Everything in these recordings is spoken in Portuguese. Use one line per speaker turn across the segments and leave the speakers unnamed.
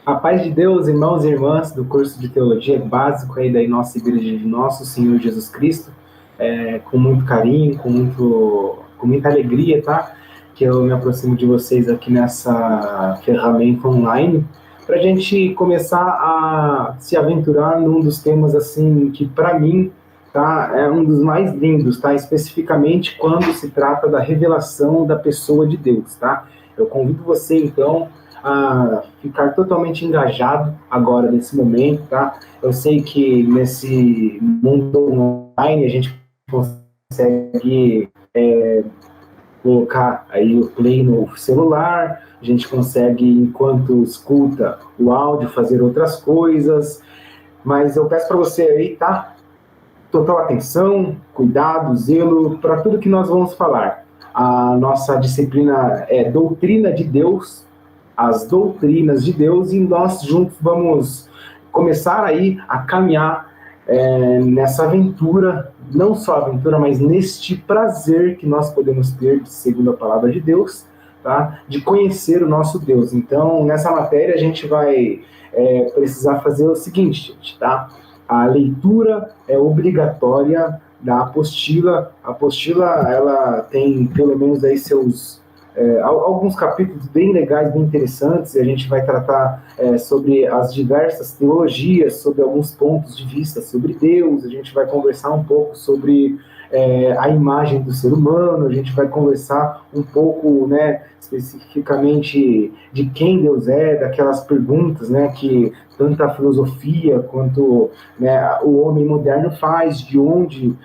A paz de Deus, irmãos e irmãs do curso de Teologia Básico aí da nossa Igreja de Nosso Senhor Jesus Cristo, com muito carinho, com muita alegria, tá? Que eu me aproximo de vocês aqui nessa ferramenta online, para a gente começar a se aventurar num dos temas, assim, que para mim, tá, é um dos mais lindos, tá? Especificamente quando se trata da revelação da pessoa de Deus, tá? Eu convido você, então, a ficar totalmente engajado agora nesse momento, tá? Eu sei que nesse mundo online a gente consegue colocar aí o play no celular, a gente consegue, enquanto escuta o áudio, fazer outras coisas, mas eu peço para você aí, tá? Total atenção, cuidado, zelo para tudo que nós vamos falar. A nossa disciplina é Doutrina de Deus, as doutrinas de Deus, e nós juntos vamos começar aí a caminhar nessa aventura, não só aventura, mas neste prazer que nós podemos ter, segundo a palavra de Deus, tá? De conhecer o nosso Deus. Então, nessa matéria, a gente vai precisar fazer o seguinte, gente, tá? A leitura é obrigatória da apostila. A apostila, ela tem pelo menos aí seus alguns capítulos bem legais, bem interessantes, e a gente vai tratar sobre as diversas teologias, sobre alguns pontos de vista sobre Deus, a gente vai conversar um pouco sobre a imagem do ser humano, a gente vai conversar um pouco, né, especificamente de quem Deus é, daquelas perguntas, né, que tanto a filosofia quanto, né, o homem moderno faz, de onde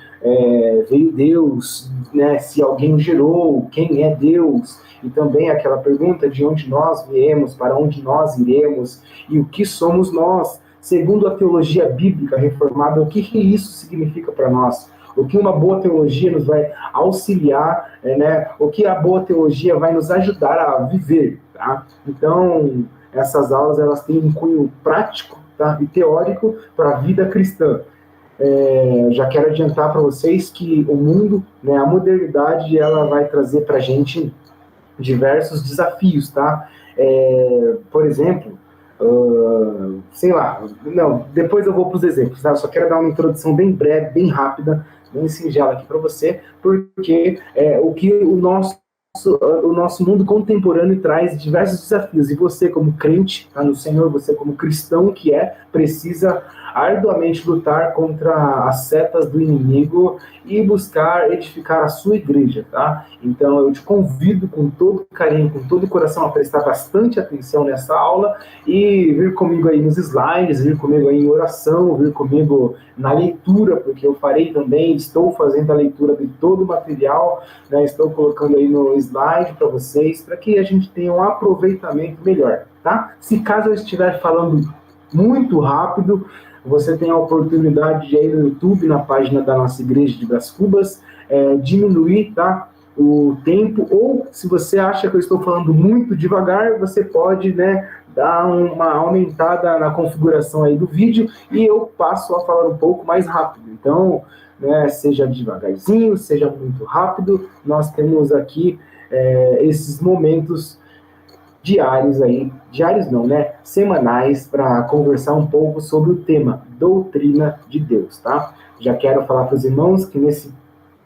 veio Deus, né, se alguém o gerou, quem é Deus, e também aquela pergunta de onde nós viemos, para onde nós iremos, e o que somos nós, segundo a teologia bíblica reformada, o que isso significa para nós, o que uma boa teologia nos vai auxiliar, né, o que a boa teologia vai nos ajudar a viver, tá? Então, essas aulas, elas têm um cunho prático, tá, e teórico para a vida cristã. Já quero adiantar para vocês que o mundo, né, a modernidade, ela vai trazer para a gente diversos desafios, tá? Por exemplo, sei lá, não, depois eu vou para os exemplos, tá? Eu só quero dar uma introdução bem breve, bem rápida, bem singela aqui para você, porque o que o nosso mundo contemporâneo traz diversos desafios, e você como crente, tá, no Senhor, você como cristão que precisa arduamente lutar contra as setas do inimigo e buscar edificar a sua igreja, tá? Então eu te convido com todo carinho, com todo o coração a prestar bastante atenção nessa aula e vir comigo aí nos slides, vir comigo aí em oração, vir comigo na leitura, porque eu farei também, estou fazendo a leitura de todo o material, né? Estou colocando aí no slide para vocês, para que a gente tenha um aproveitamento melhor, tá? Se caso eu estiver falando muito rápido, você tem a oportunidade de ir no YouTube, na página da nossa igreja de Brás Cubas, diminuir, tá, o tempo, ou se você acha que eu estou falando muito devagar, você pode, né, dar uma aumentada na configuração aí do vídeo e eu passo a falar um pouco mais rápido. Então, né, seja devagarzinho, seja muito rápido, nós temos aqui esses momentos diários aí, diários não, né? Semanais, para conversar um pouco sobre o tema doutrina de Deus, tá? Já quero falar para os irmãos que nesse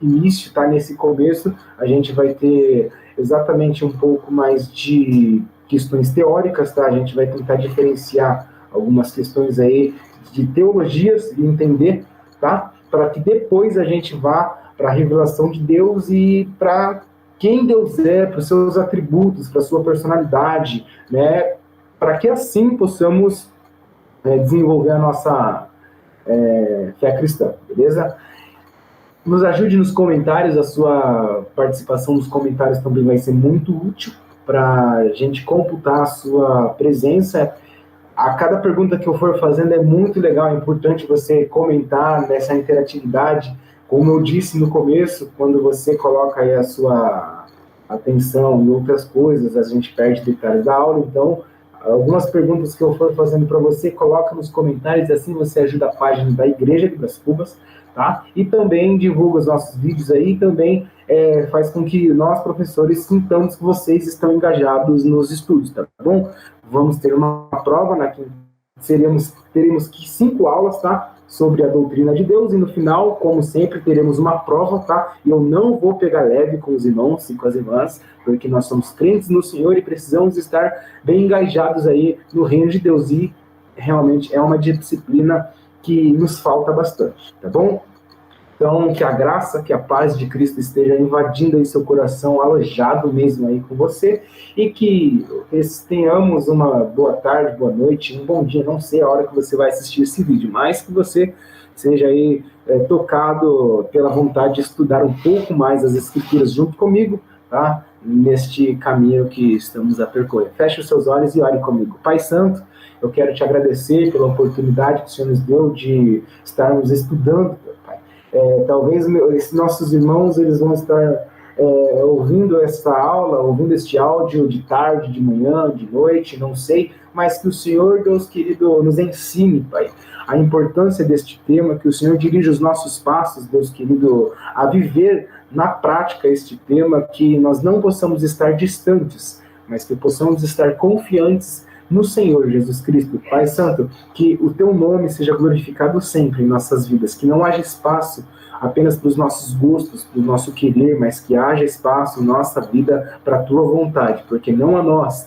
início, tá? Nesse começo, a gente vai ter exatamente um pouco mais de questões teóricas, tá? A gente vai tentar diferenciar algumas questões aí de teologias e entender, tá? Para que depois a gente vá para a revelação de Deus e para quem Deus é, para os seus atributos, para a sua personalidade, né? Para que assim possamos desenvolver a nossa fé cristã, beleza? Nos ajude nos comentários, a sua participação nos comentários também vai ser muito útil para a gente computar a sua presença. A cada pergunta que eu for fazendo é muito legal, é importante você comentar nessa interatividade. Como eu disse no começo, quando você coloca aí a sua atenção em outras coisas, a gente perde detalhes da aula. Então, algumas perguntas que eu for fazendo para você, coloca nos comentários, assim você ajuda a página da Igreja de Brás Cubas, tá? E também divulga os nossos vídeos aí, e também faz com que nós, professores, sintamos que vocês estão engajados nos estudos, tá bom? vamos ter uma prova na quinta. Teremos 5 aulas, tá? Sobre a doutrina de Deus, e no final, como sempre, teremos uma prova, tá? E eu não vou pegar leve com os irmãos e com as irmãs, porque nós somos crentes no Senhor e precisamos estar bem engajados aí no reino de Deus, e realmente é uma disciplina que nos falta bastante, tá bom? Então, que a graça, que a paz de Cristo esteja invadindo aí seu coração, alojado mesmo aí com você, e que tenhamos uma boa tarde, boa noite, um bom dia, não sei a hora que você vai assistir esse vídeo, mas que você seja aí tocado pela vontade de estudar um pouco mais as Escrituras junto comigo, tá? Neste caminho que estamos a percorrer. Feche os seus olhos e ore comigo. Pai Santo, eu quero te agradecer pela oportunidade que o Senhor nos deu de estarmos estudando, Pai. Talvez esses nossos irmãos eles vão estar ouvindo essa aula, ouvindo este áudio de tarde, de manhã, de noite, não sei, mas que o Senhor, Deus querido, nos ensine, Pai, a importância deste tema, que o Senhor dirija os nossos passos, Deus querido, a viver na prática este tema, que nós não possamos estar distantes, mas que possamos estar confiantes no Senhor Jesus Cristo. Pai Santo, que o teu nome seja glorificado sempre em nossas vidas, que não haja espaço apenas para os nossos gostos, para o nosso querer, mas que haja espaço em nossa vida para a tua vontade, porque não a nós,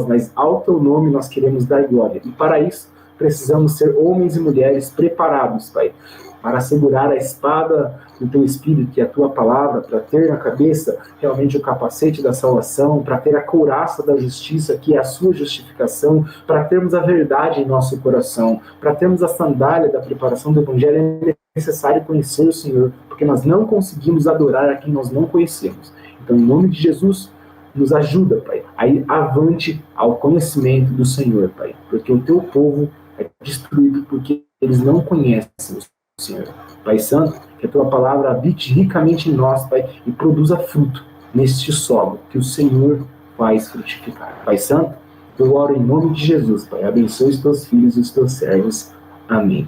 mas ao teu nome nós queremos dar glória. E para isso precisamos ser homens e mulheres preparados, Pai, para segurar a espada do teu Espírito, que é a tua palavra, para ter na cabeça realmente o capacete da salvação, para ter a couraça da justiça, que é a sua justificação, para termos a verdade em nosso coração, para termos a sandália da preparação do Evangelho. É necessário conhecer o Senhor, porque nós não conseguimos adorar a quem nós não conhecemos. Então, em nome de Jesus, nos ajuda, Pai, a ir avante ao conhecimento do Senhor, Pai, porque o teu povo é destruído porque eles não conhecem o Senhor. Pai Santo, que a tua palavra habite ricamente em nós, Pai, e produza fruto neste solo que o Senhor faz frutificar. Pai Santo, eu oro em nome de Jesus, Pai, abençoe os teus filhos e os teus servos. Amém.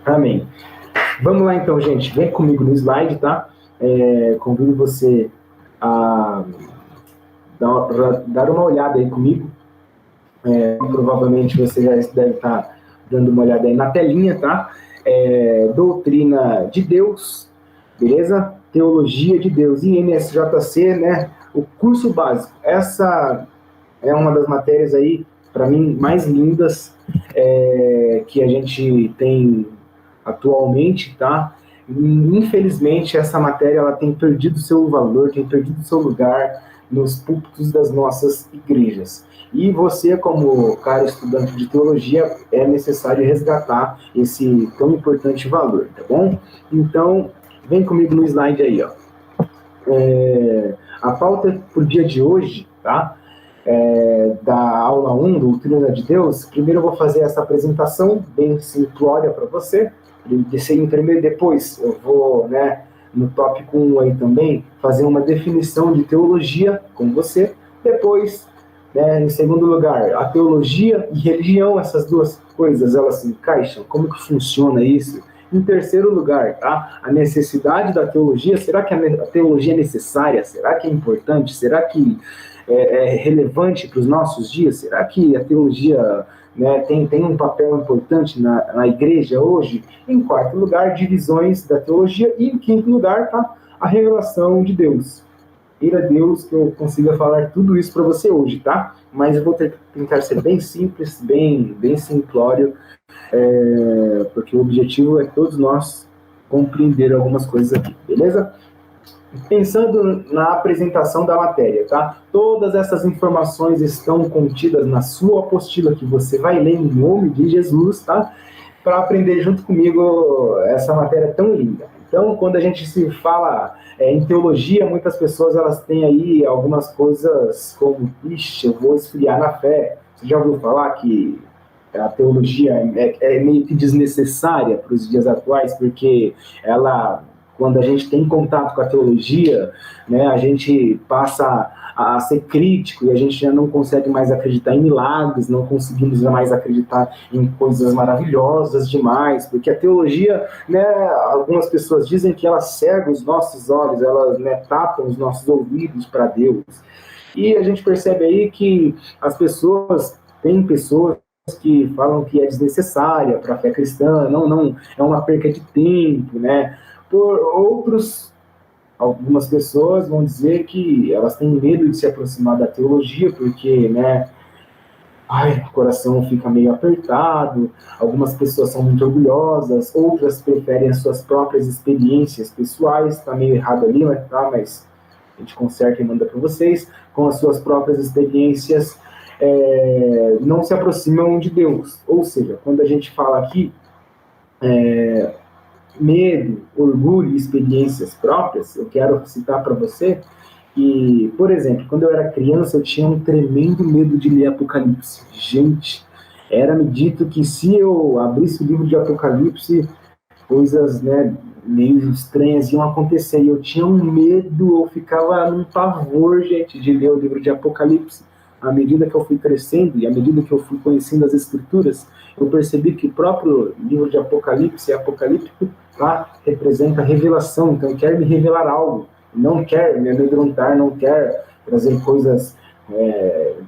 Amém. Vamos lá então, gente, vem comigo no slide, tá? Convido você a dar uma olhada aí comigo. Provavelmente você já deve estar dando uma olhada aí na telinha, tá? Doutrina de Deus, beleza? Teologia de Deus, INSJC, né? O curso básico. Essa é uma das matérias aí, para mim, mais lindas que a gente tem atualmente, tá? Infelizmente, essa matéria ela tem perdido seu valor, tem perdido seu lugar nos púlpitos das nossas igrejas. E você, como cara estudante de teologia, é necessário resgatar esse tão importante valor, tá bom? Então, vem comigo no slide aí, ó. A pauta pro dia de hoje, tá? Da aula 1, Doutrina de Deus. Primeiro eu vou fazer essa apresentação bem simplória para você, depois eu vou, né, no tópico 1 aí também, fazer uma definição de teologia com você. Depois, em segundo lugar, a teologia e religião, essas duas coisas, elas se encaixam? Como que funciona isso? Em terceiro lugar, tá? A necessidade da teologia. Será que a teologia é necessária? Será que é importante? Será que é relevante para os nossos dias? Será que a teologia, né, tem um papel importante na igreja hoje? Em quarto lugar, divisões da teologia. E em quinto lugar, tá? A revelação de Deus. Queira Deus que eu consiga falar tudo isso para você hoje, tá? Mas eu vou tentar ser bem simples, bem simplório, porque o objetivo é todos nós compreender algumas coisas aqui, beleza? Pensando na apresentação da matéria, tá? Todas essas informações estão contidas na sua apostila, que você vai ler em nome de Jesus, tá? Para aprender junto comigo essa matéria tão linda. Então, quando a gente se fala em teologia, muitas pessoas elas têm aí algumas coisas como, eu vou esfriar na fé. Você já ouviu falar que a teologia é meio que desnecessária para os dias atuais, porque ela, quando a gente tem contato com a teologia, né, a gente passa a ser crítico e a gente já não consegue mais acreditar em milagres, não conseguimos mais acreditar em coisas maravilhosas demais, porque a teologia, né, algumas pessoas dizem que ela cega os nossos olhos, ela, né, tapa os nossos ouvidos para Deus. E a gente percebe aí que as pessoas Tem pessoas que falam que é desnecessária para a fé cristã, não, é uma perca de tempo, né? Por outros, algumas pessoas vão dizer que elas têm medo de se aproximar da teologia, porque, né, o coração fica meio apertado, algumas pessoas são muito orgulhosas, outras preferem as suas próprias experiências pessoais, tá meio errado ali, mas a gente conserta e manda para vocês, com as suas próprias experiências, não se aproximam de Deus. Ou seja, quando a gente fala aqui, medo, orgulho e experiências próprias, eu quero citar para você que, por exemplo, quando eu era criança, eu tinha um tremendo medo de ler Apocalipse. Gente, era-me dito que se eu abrisse o livro de Apocalipse, coisas, né, meio estranhas iam acontecer. E eu tinha um medo, eu ficava num pavor, gente, de ler o livro de Apocalipse. À medida que eu fui crescendo e à medida que eu fui conhecendo as Escrituras, eu percebi que o próprio livro de Apocalipse, apocalíptico, lá representa revelação. Então, quer me revelar algo. Não quer me amedrontar, não quer trazer coisas,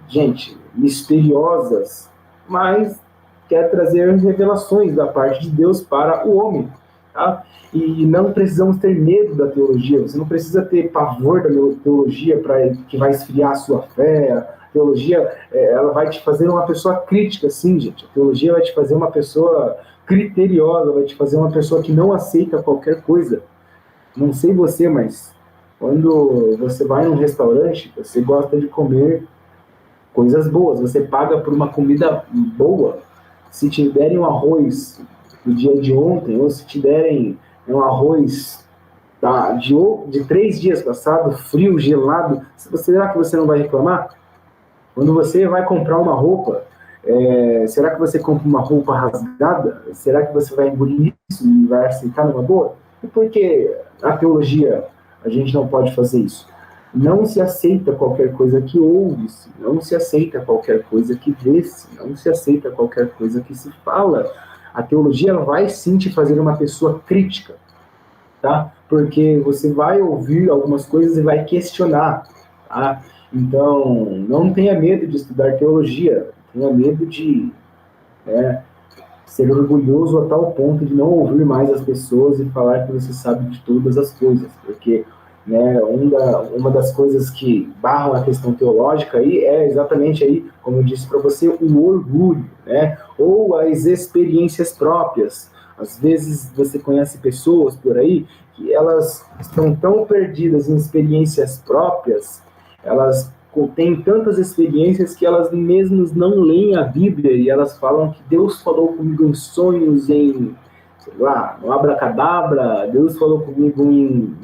gente, misteriosas, mas quer trazer revelações da parte de Deus para o homem. Tá? E não precisamos ter medo da teologia, você não precisa ter pavor da teologia que vai esfriar a sua fé. A teologia, ela vai te fazer uma pessoa crítica, sim, gente. A teologia vai te fazer uma pessoa criteriosa, vai te fazer uma pessoa que não aceita qualquer coisa. Não sei você, mas quando você vai num restaurante, você gosta de comer coisas boas, você paga por uma comida boa. Se te derem um arroz do dia de ontem, ou se te derem um arroz de 3 dias passado, frio, gelado, será que você não vai reclamar? Quando você vai comprar uma roupa, será que você compra uma roupa rasgada? Será que você vai engolir isso e vai aceitar numa boa? E por que a teologia a gente não pode fazer isso? Não se aceita qualquer coisa que ouve-se, não se aceita qualquer coisa que vê-se, não se aceita qualquer coisa que se fala. A teologia vai sim te fazer uma pessoa crítica, tá? Porque você vai ouvir algumas coisas e vai questionar, tá? Então, não tenha medo de estudar teologia, tenha medo de ser orgulhoso a tal ponto de não ouvir mais as pessoas e falar que você sabe de todas as coisas, porque, né, uma das coisas que barram a questão teológica aí é exatamente aí, como eu disse para você, o orgulho, né, ou as experiências próprias. Às vezes você conhece pessoas por aí que elas estão tão perdidas em experiências próprias, elas têm tantas experiências que elas mesmas não leem a Bíblia e elas falam que Deus falou comigo em sonhos, sei lá, no abracadabra, Deus falou comigo em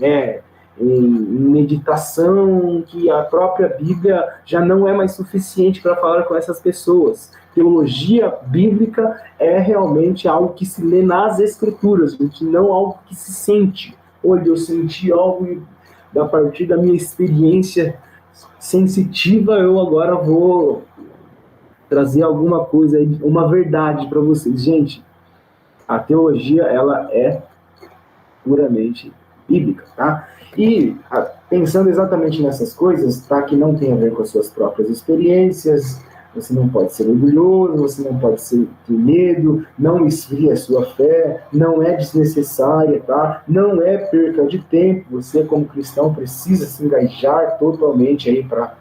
meditação, que a própria Bíblia já não é mais suficiente para falar com essas pessoas. Teologia bíblica é realmente algo que se lê nas Escrituras, gente, não algo que se sente. Olha, eu senti algo a partir da minha experiência sensitiva, eu agora vou trazer alguma coisa, uma verdade para vocês. Gente, a teologia, ela é puramente bíblica, tá? E pensando exatamente nessas coisas, tá? Que não tem a ver com as suas próprias experiências, você não pode ser orgulhoso, você não pode ter medo, não esfria a sua fé, não é desnecessária, tá? Não é perca de tempo, você como cristão precisa se engajar totalmente aí para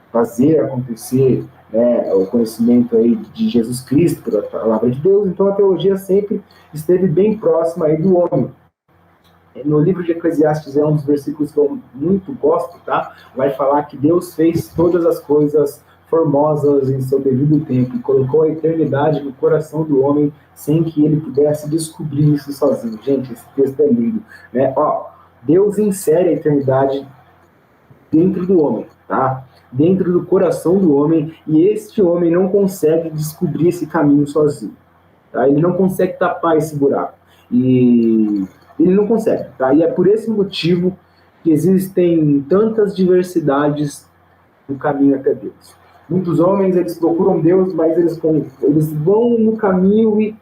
fazer acontecer, né, o conhecimento aí de Jesus Cristo, pela palavra de Deus. Então a teologia sempre esteve bem próxima aí do homem. No livro de Eclesiastes é um dos versículos que eu muito gosto, tá? Vai falar que Deus fez todas as coisas formosas em seu devido tempo e colocou a eternidade no coração do homem sem que ele pudesse descobrir isso sozinho. Gente, esse texto é lindo, né? Deus insere a eternidade dentro do homem, tá? Dentro do coração do homem, e este homem não consegue descobrir esse caminho sozinho, tá? Ele não consegue tapar esse buraco. E ele não consegue, tá? E é por esse motivo que existem tantas diversidades no caminho até Deus. Muitos homens, eles procuram Deus, mas eles vão no caminho e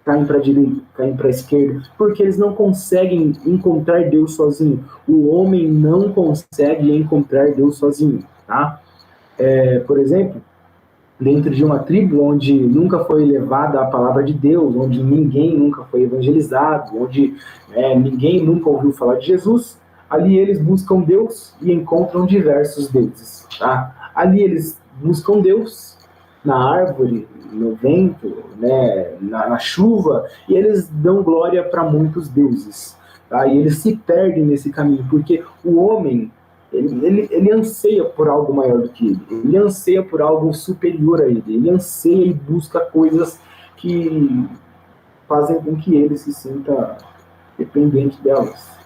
caem para a direita, caem para a esquerda, porque eles não conseguem encontrar Deus sozinho. O homem não consegue encontrar Deus sozinho, tá? Por exemplo, dentro de uma tribo onde nunca foi levada a palavra de Deus, onde ninguém nunca foi evangelizado, onde ninguém nunca ouviu falar de Jesus, ali eles buscam Deus e encontram diversos deuses. Tá? Ali eles buscam Deus na árvore, no vento, né, na chuva, e eles dão glória para muitos deuses. Tá? E eles se perdem nesse caminho, porque o homem ele anseia por algo maior do que ele anseia por algo superior a ele anseia e busca coisas que fazem com que ele se sinta dependente delas.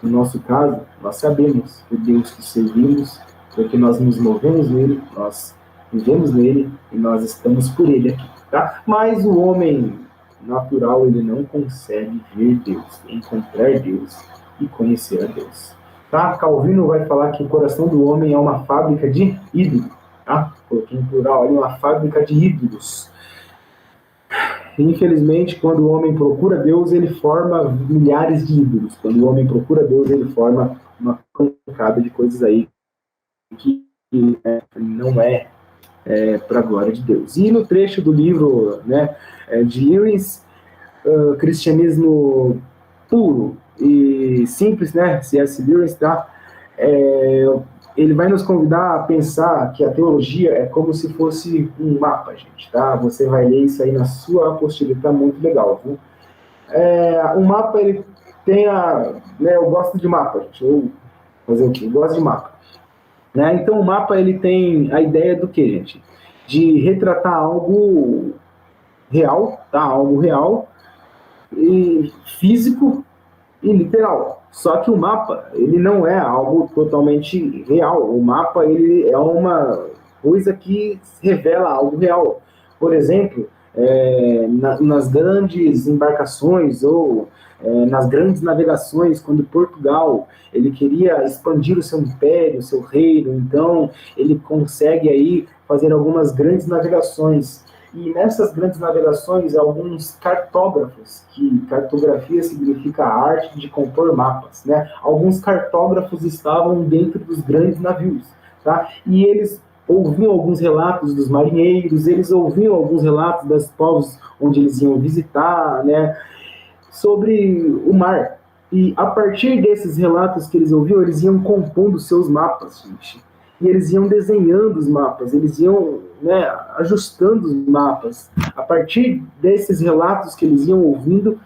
No nosso caso, nós sabemos que o Deus que servimos, porque nós nos movemos nele, nós vivemos nele e nós estamos por ele aqui. Tá? Mas o homem natural, ele não consegue ver Deus, encontrar Deus e conhecer a Deus. Tá? Calvino vai falar que o coração do homem é uma fábrica de ídolos. Tá? Coloquei em plural ali, uma fábrica de ídolos. Infelizmente, quando o homem procura Deus, ele forma milhares de ídolos. Quando o homem procura Deus, ele forma uma pancada de coisas aí que não é para a glória de Deus. E no trecho do livro, né, de Lewis, Cristianismo Puro e Simples, né, C.S. Lewis, tá? Ele vai nos convidar a pensar que a teologia é como se fosse um mapa, gente, tá? Você vai ler isso aí na sua apostila, tá muito legal, viu? O mapa, ele tem eu gosto de mapa, gente, eu fazer o quê? Eu gosto de mapa. Né? Então o mapa, ele tem a ideia do quê, gente? De retratar algo real, tá? Algo real, e físico e literal. Só que o mapa, ele não é algo totalmente real. O mapa, ele é uma coisa que revela algo real. Por exemplo, nas grandes embarcações ou nas grandes navegações, quando Portugal ele queria expandir o seu império, o seu reino, então ele consegue aí fazer algumas grandes navegações. E nessas grandes navegações, alguns cartógrafos, que cartografia significa a arte de compor mapas, né? Alguns cartógrafos estavam dentro dos grandes navios, tá? E eles ouviam alguns relatos dos marinheiros, eles ouviam alguns relatos dos povos onde eles iam visitar, né? Sobre o mar. E a partir desses relatos que eles ouviam, eles iam compondo seus mapas, gente. E eles iam desenhando os mapas, eles iam ajustando os mapas. A partir desses relatos que eles iam ouvindo,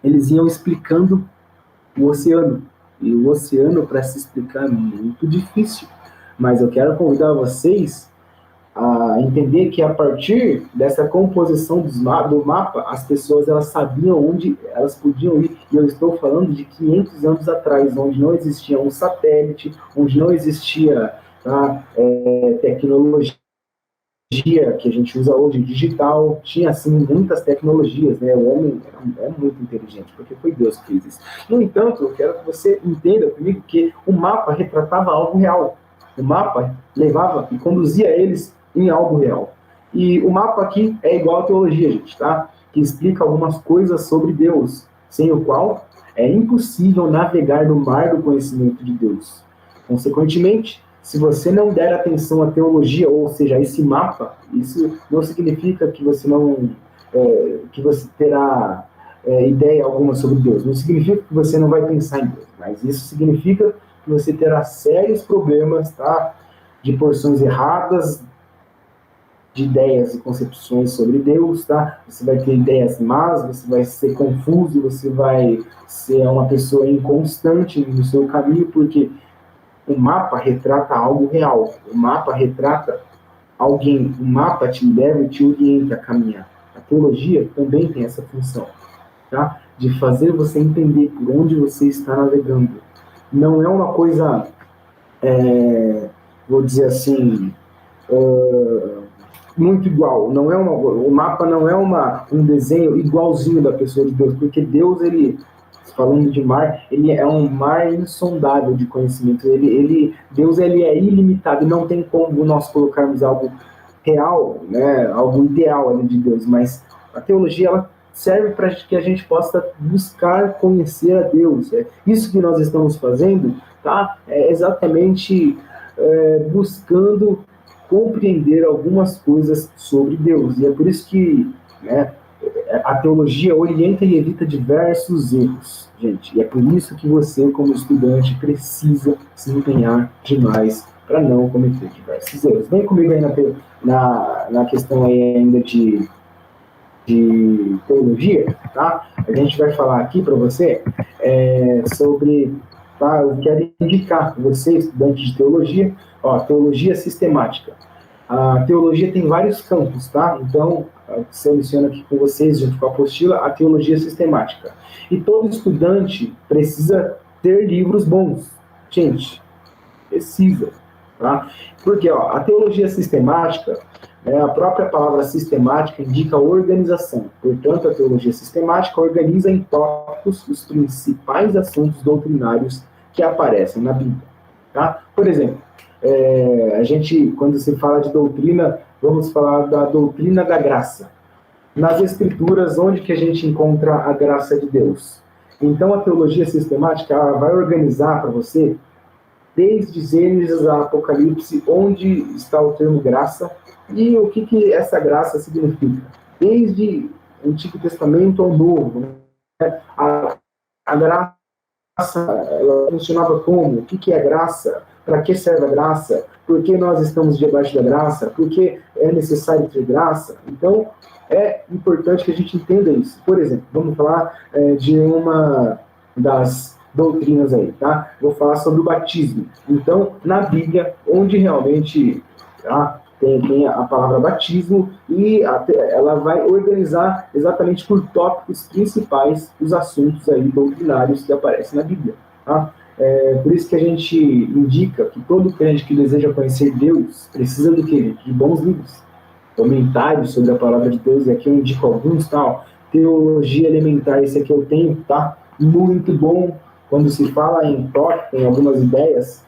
eles iam explicando o oceano. E o oceano, para se explicar, é muito difícil. Mas eu quero convidar vocês a entender que a partir dessa composição do mapa, as pessoas elas sabiam onde elas podiam ir. E eu estou falando de 500 anos atrás, onde não existia um satélite, onde não existia tecnologia que a gente usa hoje, digital. Tinha, assim, muitas tecnologias, né? O homem é muito inteligente, porque foi Deus que fez isso. No entanto, eu quero que você entenda comigo que o mapa retratava algo real. O mapa levava e conduzia eles em algo real. E o mapa aqui é igual à teologia, gente, tá? Que explica algumas coisas sobre Deus, sem o qual é impossível navegar no mar do conhecimento de Deus. Consequentemente, se você não der atenção à teologia, ou seja, a esse mapa, isso não significa que você que você terá ideia alguma sobre Deus. Não significa que você não vai pensar em Deus, mas isso significa que você terá sérios problemas, tá? De porções erradas, de ideias e concepções sobre Deus, tá? Você vai ter ideias más, você vai ser confuso, você vai ser uma pessoa inconstante no seu caminho, porque o mapa retrata algo real, o mapa retrata alguém, o mapa te leva e te orienta a caminhar. A teologia também tem essa função, tá? De fazer você entender por onde você está navegando. Não é uma coisa, vou dizer assim, muito igual. O mapa não é um desenho igualzinho da pessoa de Deus, porque Deus, ele, falando de mar, ele é um mar insondável de conhecimento. Deus, ele é ilimitado, e não tem como nós colocarmos algo real, né, algo ideal ali de Deus, mas a teologia, ela serve para que a gente possa buscar conhecer a Deus. É isso que nós estamos fazendo, tá? É exatamente buscando compreender algumas coisas sobre Deus. E é por isso que, né, a teologia orienta e evita diversos erros, gente. E é por isso que você, como estudante, precisa se empenhar demais para não cometer diversos erros. Vem comigo aí na questão aí ainda de teologia, tá? A gente vai falar aqui para você sobre, tá? Eu quero indicar você, estudante de teologia, ó, teologia sistemática. A teologia tem vários campos, tá? Então, eu seleciono aqui com vocês, junto com a apostila, a teologia sistemática. E todo estudante precisa ter livros bons. Gente, precisa, tá? Porque, ó, a teologia sistemática, a própria palavra sistemática indica organização. Portanto, a teologia sistemática organiza em tópicos os principais assuntos doutrinários que aparecem na Bíblia, tá? Por exemplo, a gente, quando se fala de doutrina, vamos falar da doutrina da graça. Nas Escrituras, onde que a gente encontra a graça de Deus? Então, a teologia sistemática ela vai organizar para você, desde Gênesis a Apocalipse, onde está o termo graça e o que essa graça significa. Desde o Antigo Testamento ao Novo, né? A graça, ela funcionava como? O que é graça? Para que serve a graça? Por que nós estamos debaixo da graça? Por que é necessário ter graça? Então, é importante que a gente entenda isso. Por exemplo, vamos falar de uma das doutrinas aí, tá? Vou falar sobre o batismo. Então, na Bíblia, onde realmente tem a palavra batismo, e ela vai organizar exatamente por tópicos principais os assuntos aí doutrinários que aparecem na Bíblia, tá? Por isso que a gente indica que todo crente que deseja conhecer Deus precisa do quê? De bons livros, comentários sobre a palavra de Deus, e aqui eu indico alguns, tal. Teologia elementar, esse aqui eu tenho, tá? Muito bom. Quando se fala em tópico, em algumas ideias,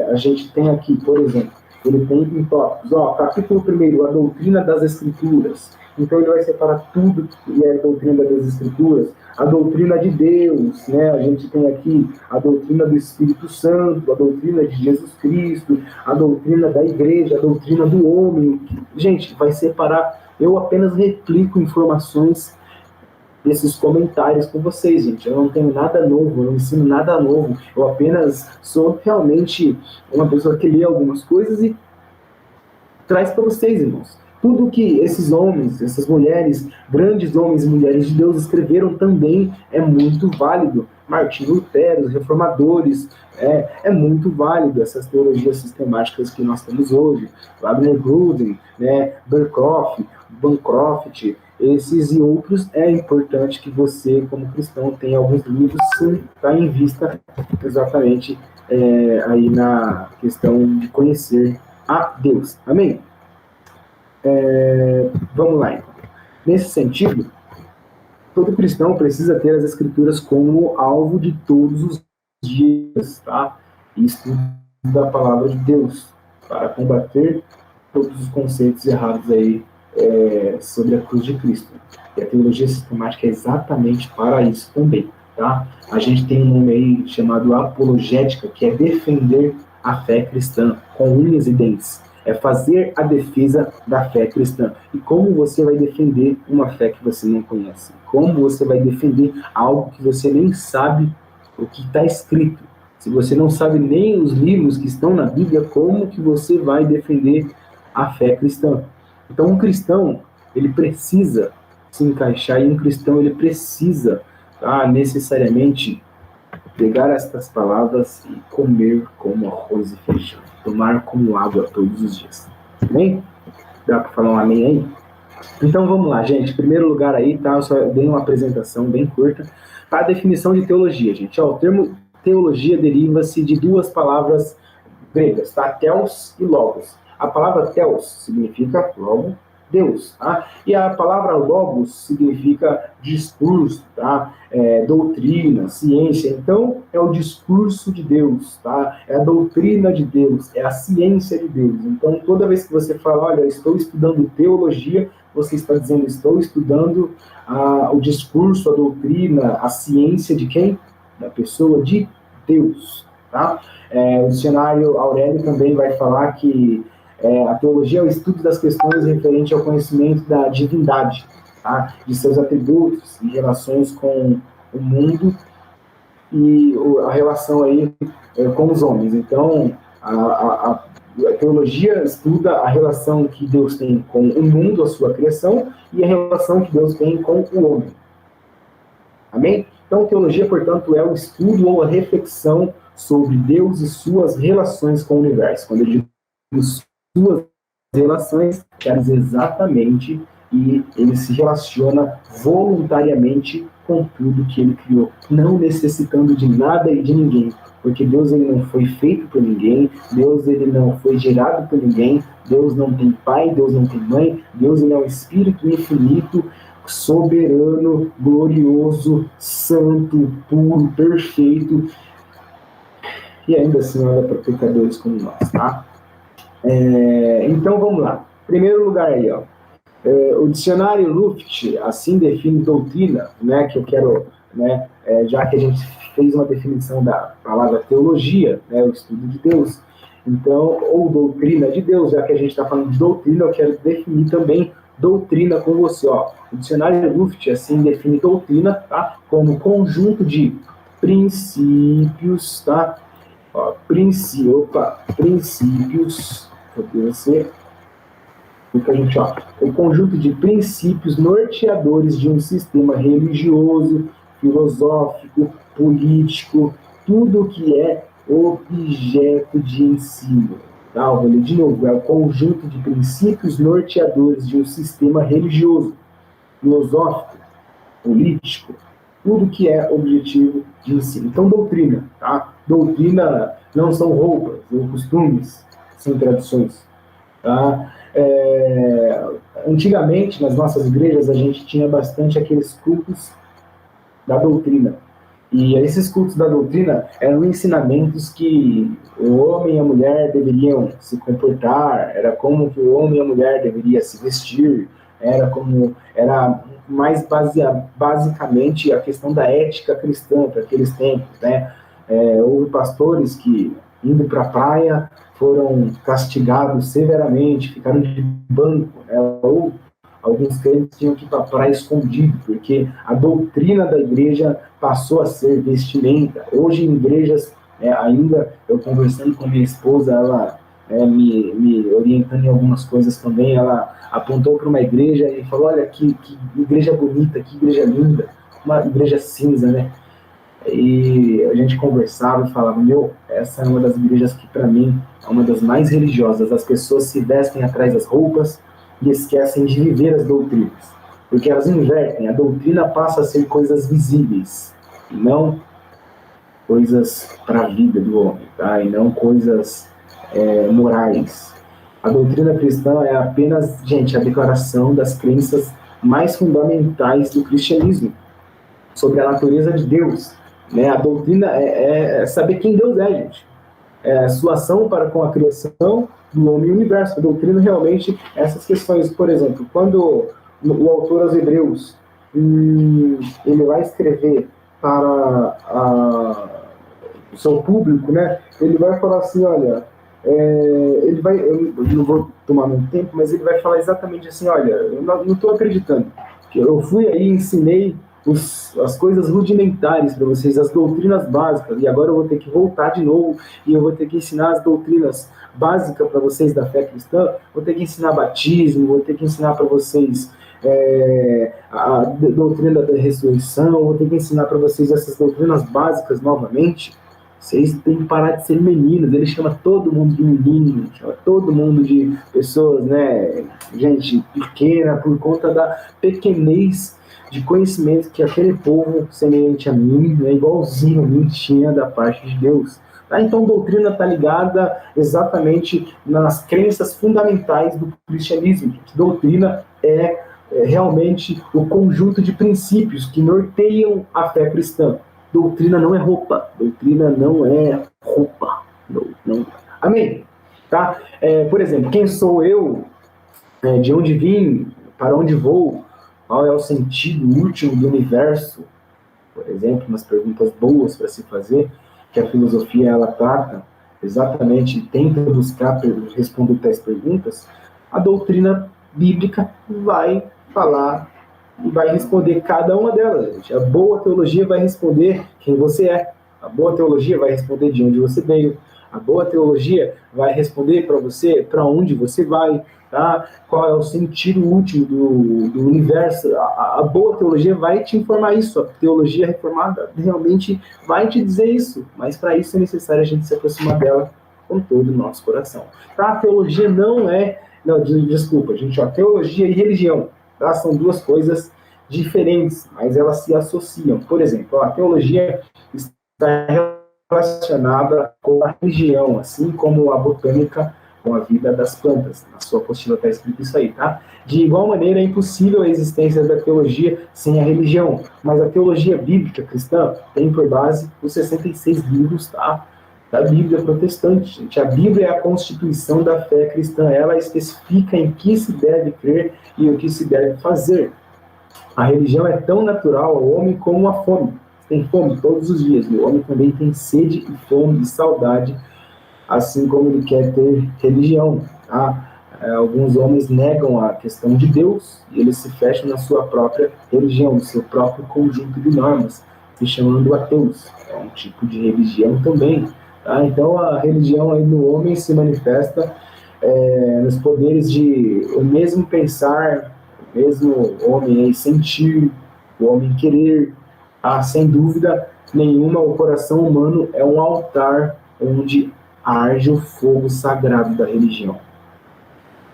a gente tem aqui, por exemplo, ele tem em tópicos, capítulo 1, a doutrina das Escrituras. Então ele vai separar tudo que é a doutrina das Escrituras, a doutrina de Deus, né? A gente tem aqui a doutrina do Espírito Santo, a doutrina de Jesus Cristo, a doutrina da igreja, a doutrina do homem. Gente, vai separar. Eu apenas replico informações desses comentários com vocês, gente. Eu não tenho nada novo, eu não ensino nada novo. Eu apenas sou realmente uma pessoa que lê algumas coisas e traz para vocês, irmãos. Tudo que esses homens, essas mulheres, grandes homens e mulheres de Deus escreveram também é muito válido. Martinho Lutero, os reformadores, é muito válido essas teologias sistemáticas que nós temos hoje. Wagner Gruden, né, Bancroft, esses e outros, é importante que você, como cristão, tenha alguns livros, sim, tá em vista exatamente aí na questão de conhecer a Deus. Amém? Vamos lá, então. Nesse sentido, todo cristão precisa ter as Escrituras como alvo de todos os dias, tá? E estudo da palavra de Deus, para combater todos os conceitos errados aí sobre a cruz de Cristo. E a teologia sistemática é exatamente para isso também, tá? A gente tem um nome aí chamado apologética, que é defender a fé cristã com unhas e dentes. É fazer a defesa da fé cristã. E como você vai defender uma fé que você não conhece? Como você vai defender algo que você nem sabe o que está escrito? Se você não sabe nem os livros que estão na Bíblia, como que você vai defender a fé cristã? Então, um cristão, ele precisa se encaixar, e um cristão, ele precisa necessariamente pegar estas palavras e comer como arroz e feijão, tomar como água todos os dias. Amém? Dá para falar um amém aí? Então vamos lá, gente. Em primeiro lugar aí, tá? Eu só dei uma apresentação bem curta. A definição de teologia, gente. O termo teologia deriva-se de duas palavras gregas, tá? Theos e logos. A palavra theos significa logo Deus, tá? E a palavra logos significa discurso, tá? Doutrina, ciência. Então, é o discurso de Deus, tá? É a doutrina de Deus, é a ciência de Deus. Então, toda vez que você fala, olha, eu estou estudando teologia, você está dizendo, estou estudando o discurso, a doutrina, a ciência de quem? Da pessoa de Deus, tá? O dicionário Aurélio também vai falar que A teologia é o estudo das questões referentes ao conhecimento da divindade, tá? De seus atributos e relações com o mundo e a relação aí com os homens. Então, a teologia estuda a relação que Deus tem com o mundo, a sua criação, e a relação que Deus tem com o homem. Amém? Então, teologia, portanto, é o estudo ou a reflexão sobre Deus e suas relações com o universo. Quando eu digo suas relações, quer dizer exatamente, e ele se relaciona voluntariamente com tudo que ele criou, não necessitando de nada e de ninguém, porque Deus ele não foi feito por ninguém, Deus ele não foi gerado por ninguém, Deus não tem pai, Deus não tem mãe, Deus ele é um espírito infinito, soberano, glorioso, santo, puro, perfeito, e ainda assim olha para pecadores como nós, tá? Então vamos lá. Primeiro lugar aí, ó. O dicionário Luft assim define doutrina, né? Que eu quero, né? Já que a gente fez uma definição da palavra teologia, né? O estudo de Deus. Então, ou doutrina de Deus, já que a gente está falando de doutrina, eu quero definir também doutrina com você, ó. O dicionário Luft assim define doutrina, tá? Como conjunto de princípios, tá? Ó, princípios, poder ser, a gente, ó, o conjunto de princípios norteadores de um sistema religioso, filosófico, político, tudo que é objeto de ensino. Tá? Vou ler de novo, é o conjunto de princípios norteadores de um sistema religioso, filosófico, político, tudo que é objetivo de ensino. Então, doutrina, tá? Doutrina não são roupas ou costumes, são tradições, tá? Antigamente, nas nossas igrejas, a gente tinha bastante aqueles cultos da doutrina. E esses cultos da doutrina eram ensinamentos que o homem e a mulher deveriam se comportar, era como que o homem e a mulher deveriam se vestir, era mais basicamente a questão da ética cristã para aqueles tempos, né? Houve pastores que, indo para a praia, foram castigados severamente, ficaram de banco, né? Ou alguns crentes tinham que ir para a praia escondido, porque a doutrina da igreja passou a ser vestimenta. Hoje, em igrejas, ainda eu conversando com minha esposa, ela me orientando em algumas coisas também, ela apontou para uma igreja e falou, olha, que igreja bonita, que igreja linda, uma igreja cinza, né? E a gente conversava e falava, essa é uma das igrejas que para mim é uma das mais religiosas. As pessoas se vestem atrás das roupas e esquecem de viver as doutrinas, porque elas invertem, a doutrina passa a ser coisas visíveis, e não coisas para a vida do homem, tá? E não coisas morais. A doutrina cristã é apenas, gente, a declaração das crenças mais fundamentais do cristianismo, sobre a natureza de Deus, né? A doutrina é saber quem Deus é, gente. A sua ação para com a criação do homem e o universo. A doutrina realmente, essas questões, por exemplo, quando o autor aos Hebreus, ele vai escrever para o seu público, né? Ele vai falar assim, olha, eu não vou tomar muito tempo, mas ele vai falar exatamente assim, olha, eu não estou acreditando, que eu fui aí e ensinei as coisas rudimentares para vocês, as doutrinas básicas, e agora eu vou ter que voltar de novo e eu vou ter que ensinar as doutrinas básicas para vocês da fé cristã, vou ter que ensinar batismo, vou ter que ensinar para vocês a doutrina da ressurreição, vou ter que ensinar para vocês essas doutrinas básicas novamente. Vocês têm que parar de ser meninos. Ele chama todo mundo de menino, chama todo mundo de pessoas, né, gente pequena, por conta da pequenez de conhecimento que aquele povo semelhante a mim, né, igualzinho a mim, tinha da parte de Deus. Tá? Então, doutrina está ligada exatamente nas crenças fundamentais do cristianismo. Doutrina é realmente o conjunto de princípios que norteiam a fé cristã. Doutrina não é roupa. Doutrina não é roupa. Não. Amém? Tá? Por exemplo, quem sou eu? De onde vim? Para onde vou? Qual é o sentido último do universo? Por exemplo, umas perguntas boas para se fazer, que a filosofia ela trata. exatamente tenta buscar responder tais perguntas, a doutrina bíblica vai falar e vai responder cada uma delas, gente. A boa teologia vai responder quem você é. A boa teologia vai responder de onde você veio. A boa teologia vai responder para você para onde você vai, tá? Qual é o sentido último do universo. A boa teologia vai te informar isso. A teologia reformada realmente vai te dizer isso. Mas para isso é necessário a gente se aproximar dela com todo o nosso coração. Tá? A teologia não é... Não, desculpa, gente. A teologia e religião, tá? São duas coisas diferentes, mas elas se associam. Por exemplo, a teologia está relacionada com a religião, assim como a botânica com a vida das plantas. Na sua apostila está escrito isso aí, tá? De igual maneira, é impossível a existência da teologia sem a religião, mas a teologia bíblica cristã tem por base os 66 livros, tá? Da Bíblia protestante, gente. A Bíblia é a constituição da fé cristã, ela especifica em que se deve crer e o que se deve fazer. A religião é tão natural ao homem como a fome. Tem fome todos os dias. O homem também tem sede e fome e saudade, assim como ele quer ter religião. Tá? Alguns homens negam a questão de Deus e eles se fecham na sua própria religião, no seu próprio conjunto de normas, se chamando ateus. É um tipo de religião também. Tá? Então a religião aí do homem se manifesta nos poderes de o mesmo pensar, o mesmo homem aí sentir, o homem querer. Sem dúvida nenhuma, o coração humano é um altar onde arde o fogo sagrado da religião.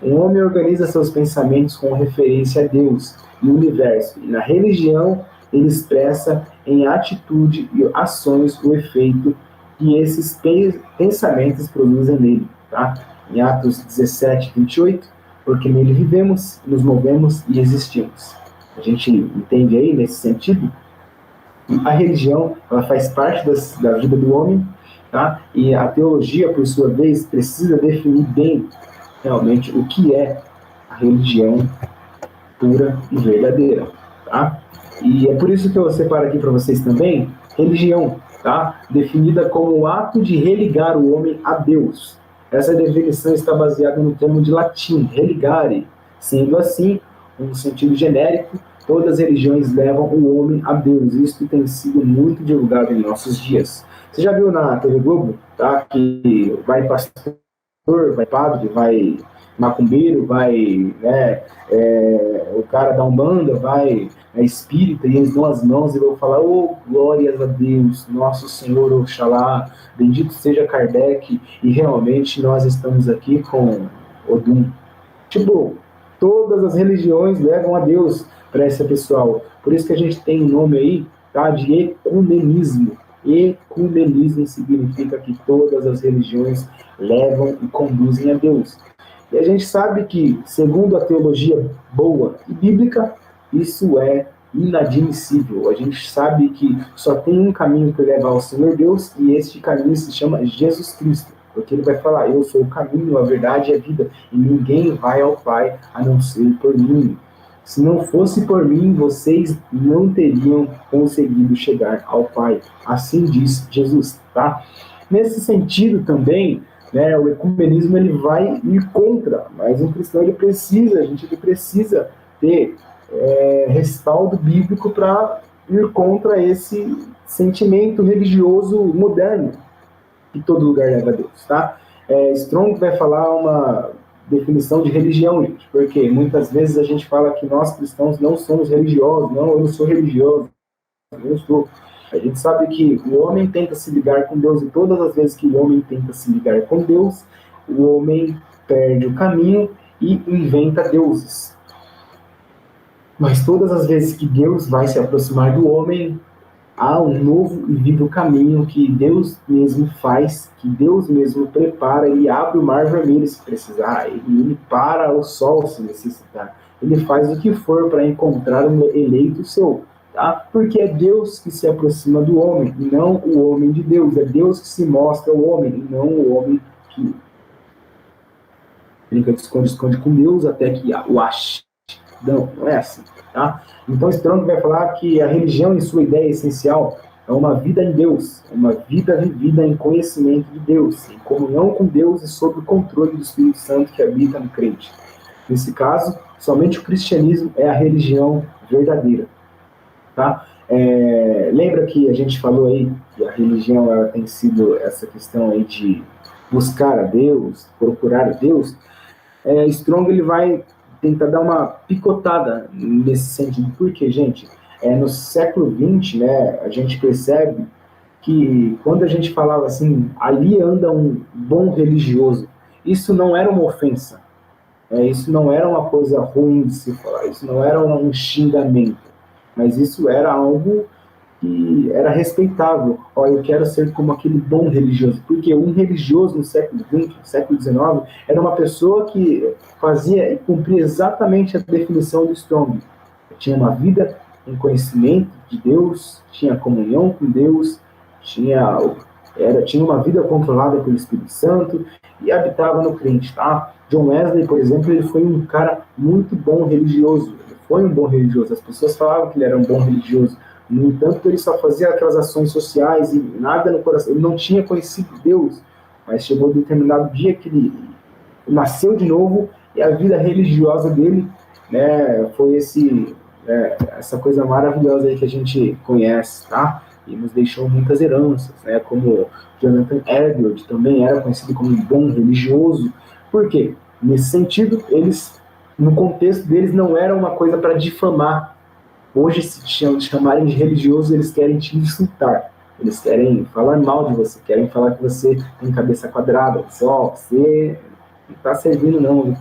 Um homem organiza seus pensamentos com referência a Deus e o universo, e na religião ele expressa em atitude e ações o efeito que esses pensamentos produzem nele. Tá? Em Atos 17, 28, porque nele vivemos, nos movemos e existimos. A gente entende aí nesse sentido? A religião, ela faz parte da vida do homem, tá? E a teologia, por sua vez, precisa definir bem realmente o que é a religião pura e verdadeira, tá? E é por isso que eu separo aqui para vocês também religião, tá? Definida como o ato de religar o homem a Deus. Essa definição está baseada no termo de latim, religare. Sendo assim, um sentido genérico, todas as religiões levam o homem a Deus. Isso tem sido muito divulgado em nossos dias. Você já viu na TV Globo, tá? Que vai pastor, vai padre, vai macumbeiro, vai, o cara da Umbanda, vai espírita, e eles dão as mãos e vão falar: oh, glórias a Deus, nosso Senhor Oxalá, bendito seja Kardec, e realmente nós estamos aqui com Odum. Tipo, todas as religiões levam a Deus para esse pessoal. Por isso que a gente tem o nome aí, tá, de ecumenismo. Ecumenismo significa que todas as religiões levam e conduzem a Deus. E a gente sabe que, segundo a teologia boa e bíblica, isso é inadmissível. A gente sabe que só tem um caminho que leva ao Senhor Deus, e este caminho se chama Jesus Cristo. Porque ele vai falar: eu sou o caminho, a verdade e a vida, e ninguém vai ao Pai a não ser por mim. Se não fosse por mim, vocês não teriam conseguido chegar ao Pai. Assim diz Jesus, tá? Nesse sentido também, né, o ecumenismo ele vai ir contra, mas um cristão ele precisa ter respaldo bíblico para ir contra esse sentimento religioso moderno que todo lugar leva a Deus, tá? Strong vai falar uma definição de religião, gente, porque muitas vezes a gente fala que nós cristãos não somos religiosos. Não, eu não sou religioso, eu não sou. A gente sabe que o homem tenta se ligar com Deus, e todas as vezes que o homem tenta se ligar com Deus, o homem perde o caminho e inventa deuses. Mas todas as vezes que Deus vai se aproximar do homem, há um novo e vivo caminho que Deus mesmo faz, que Deus mesmo prepara. Ele abre o mar vermelho se precisar, ele para o sol se necessitar, ele faz o que for para encontrar um eleito seu, tá? Porque é Deus que se aproxima do homem, e não o homem de Deus. É Deus que se mostra ao homem, e não o homem que brinca de esconde-esconde com Deus até que o ache. Não é assim, tá? Então Strong vai falar que a religião, em sua ideia essencial, é uma vida em Deus, uma vida vivida em conhecimento de Deus, em comunhão com Deus e sob o controle do Espírito Santo que habita no crente. Nesse caso, somente o cristianismo é a religião verdadeira. Tá? Lembra que a gente falou aí que a religião ela tem sido essa questão aí de buscar a Deus, procurar a Deus? Strong ele vai tentar dar uma picotada nesse sentido. Por quê, gente? No século XX, né, a gente percebe que quando a gente falava assim, ali anda um bom religioso, isso não era uma ofensa, isso não era uma coisa ruim de se falar, isso não era um xingamento, mas isso era algo que era respeitável. Eu quero ser como aquele bom religioso, porque um religioso no século XX, no século XIX, era uma pessoa que fazia e cumpria exatamente a definição do Strong. Tinha uma vida em conhecimento de Deus, tinha comunhão com Deus, tinha uma vida controlada pelo Espírito Santo e habitava no crente, tá? John Wesley, por exemplo, ele foi um cara muito bom religioso. Ele foi um bom religioso. As pessoas falavam que ele era um bom religioso. No entanto, ele só fazia aquelas ações sociais e nada no coração. Ele não tinha conhecido Deus, mas chegou um determinado dia que ele nasceu de novo e a vida religiosa dele, né, foi essa coisa maravilhosa aí que a gente conhece, tá? E nos deixou muitas heranças, né? Como Jonathan Edwards também era conhecido como um bom religioso. Por quê? Nesse sentido, eles, no contexto deles, não era uma coisa para difamar. Hoje, se chamarem de religioso, eles querem te insultar. Eles querem falar mal de você, querem falar que você tem cabeça quadrada. Você não está servindo, não.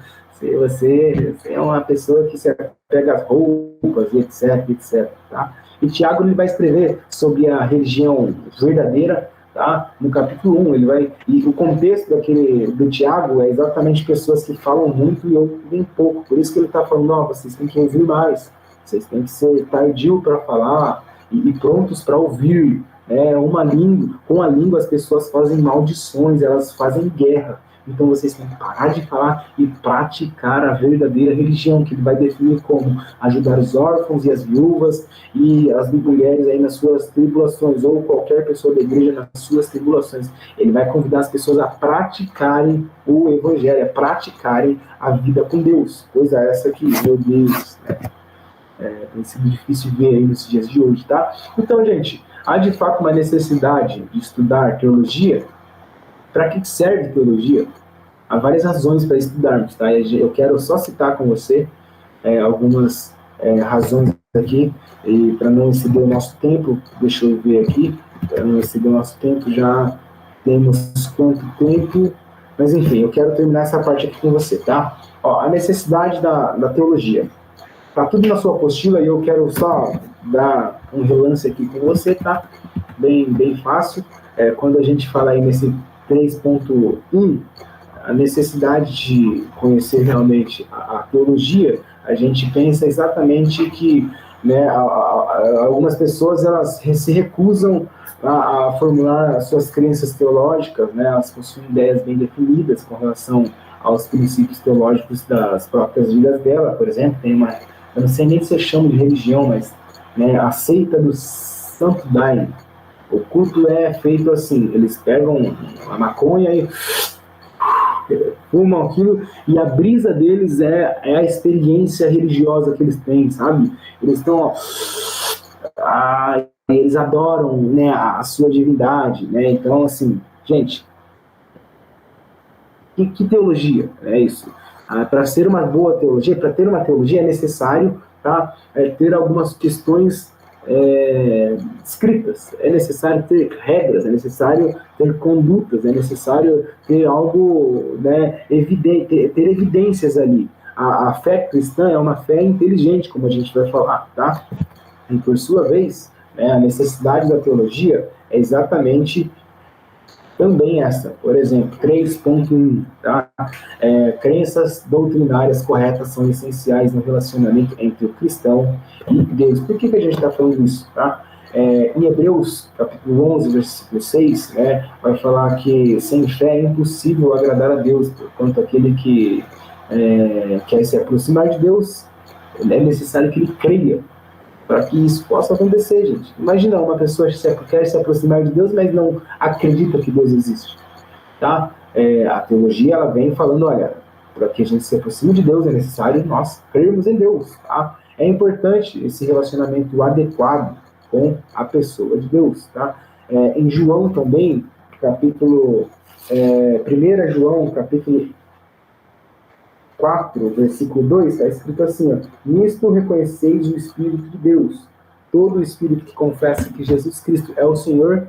Você é uma pessoa que se apega às roupas, etc, etc. Tá? E Tiago ele vai escrever sobre a religião verdadeira, tá? No capítulo 1. E o contexto do Tiago é exatamente pessoas que falam muito e ouvem pouco. Por isso que ele está falando, vocês têm que ouvir mais. Vocês têm que ser tardio para falar e prontos para ouvir. Com a língua as pessoas fazem maldições, elas fazem guerra. Então vocês têm que parar de falar e praticar a verdadeira religião, que ele vai definir como ajudar os órfãos e as viúvas e as mulheres aí nas suas tribulações, ou qualquer pessoa da igreja nas suas tribulações. Ele vai convidar as pessoas a praticarem o evangelho, a praticarem a vida com Deus. Coisa essa que, meu Deus, tem sido difícil ver aí nos dias de hoje, tá? Então, gente, há de fato uma necessidade de estudar teologia. Para que serve teologia? Há várias razões para estudarmos, tá? Eu quero só citar com você algumas razões aqui, e para não exceder o nosso tempo, deixa eu ver aqui, para não exceder o nosso tempo, já temos quanto tempo, mas enfim, eu quero terminar essa parte aqui com você, tá? A necessidade da teologia. Tá tudo na sua apostila e eu quero só dar um relance aqui com você, tá? Bem fácil. Quando a gente fala aí nesse 3.1, a necessidade de conhecer realmente a teologia, a gente pensa exatamente que, né, algumas pessoas elas se recusam a formular as suas crenças teológicas, né, elas possuem ideias bem definidas com relação aos princípios teológicos das próprias vidas dela. Por exemplo, eu não sei nem se eu chamo de religião, mas, né, a seita do Santo Daime. O culto é feito assim, eles pegam a maconha e fumam aquilo, e a brisa deles é a experiência religiosa que eles têm, sabe? Eles estão, eles adoram, né, a sua divindade, né? Então, assim, gente, que teologia é isso? Para ser uma boa teologia, para ter uma teologia é necessário, tá, ter algumas questões escritas, é necessário ter regras, é necessário ter condutas, é necessário ter algo, né, evidente, ter evidências ali. A fé cristã é uma fé inteligente, como a gente vai falar, tá? E por sua vez, né, a necessidade da teologia é exatamente também essa. Por exemplo, 3.1, tá? Crenças doutrinárias corretas são essenciais no relacionamento entre o cristão e Deus. Por que a gente está falando isso? Tá? Em Hebreus, capítulo 11, versículo 6, né, vai falar que sem fé é impossível agradar a Deus, porquanto aquele que quer se aproximar de Deus, é necessário que ele creia para que isso possa acontecer, gente. Imagina uma pessoa que quer se aproximar de Deus, mas não acredita que Deus existe, tá? A teologia, ela vem falando, olha, para que a gente se aproxime de Deus é necessário nós crermos em Deus, tá? É importante esse relacionamento adequado com a pessoa de Deus, tá? Em João também, capítulo 1 João, capítulo 4, versículo 2, está escrito assim, ó, nisto reconheceis o Espírito de Deus. Todo o Espírito que confessa que Jesus Cristo é o Senhor,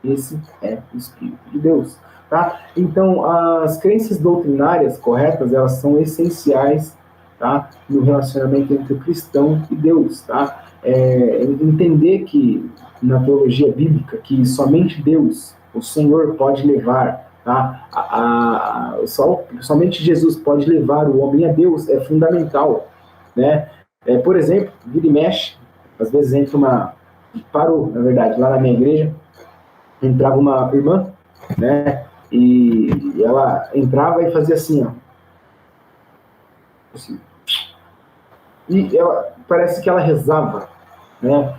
esse é o Espírito de Deus. Tá? Então, as crenças doutrinárias corretas, elas são essenciais, tá? No relacionamento entre o cristão e Deus. Tá? Entender que, na teologia bíblica, que somente Deus, o Senhor, pode levar, tá? Somente Jesus pode levar o homem a Deus é fundamental. Né? Por exemplo, vira e mexe, às vezes entra parou, na verdade, lá na minha igreja, entrava uma irmã, né? E ela entrava e fazia assim, ó. Assim. E ela, parece que ela rezava, né?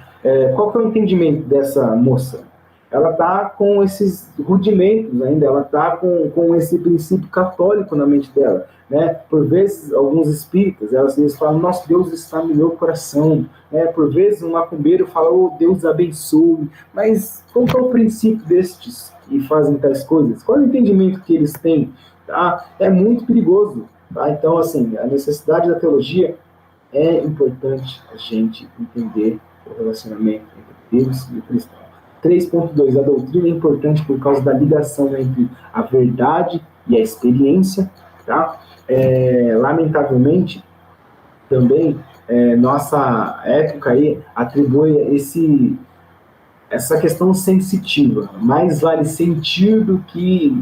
Qual que é o entendimento dessa moça? Ela está com esses rudimentos ainda, ela está com esse princípio católico na mente dela, né? Por vezes, alguns espíritas, eles falam, nosso Deus está no meu coração, né? Por vezes, um macumbeiro fala, oh, Deus abençoe, mas qual é o princípio destes que fazem tais coisas? Qual é o entendimento que eles têm? Tá? É muito perigoso, tá? Então, assim, a necessidade da teologia é importante a gente entender o relacionamento entre Deus e o cristão. 3.2. A doutrina é importante por causa da ligação entre a verdade e a experiência. Tá? Lamentavelmente, também, nossa época aí atribui essa questão sensitiva. Mais vale sentir do que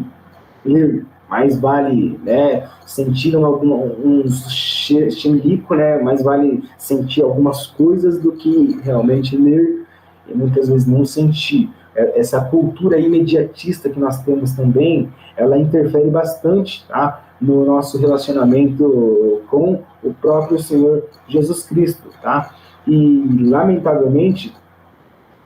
ler. Mais vale, né, sentir um xilico, né, mais vale sentir algumas coisas do que realmente ler e muitas vezes não sentir. Essa cultura imediatista que nós temos também, ela interfere bastante, tá, no nosso relacionamento com o próprio Senhor Jesus Cristo, tá? E, lamentavelmente,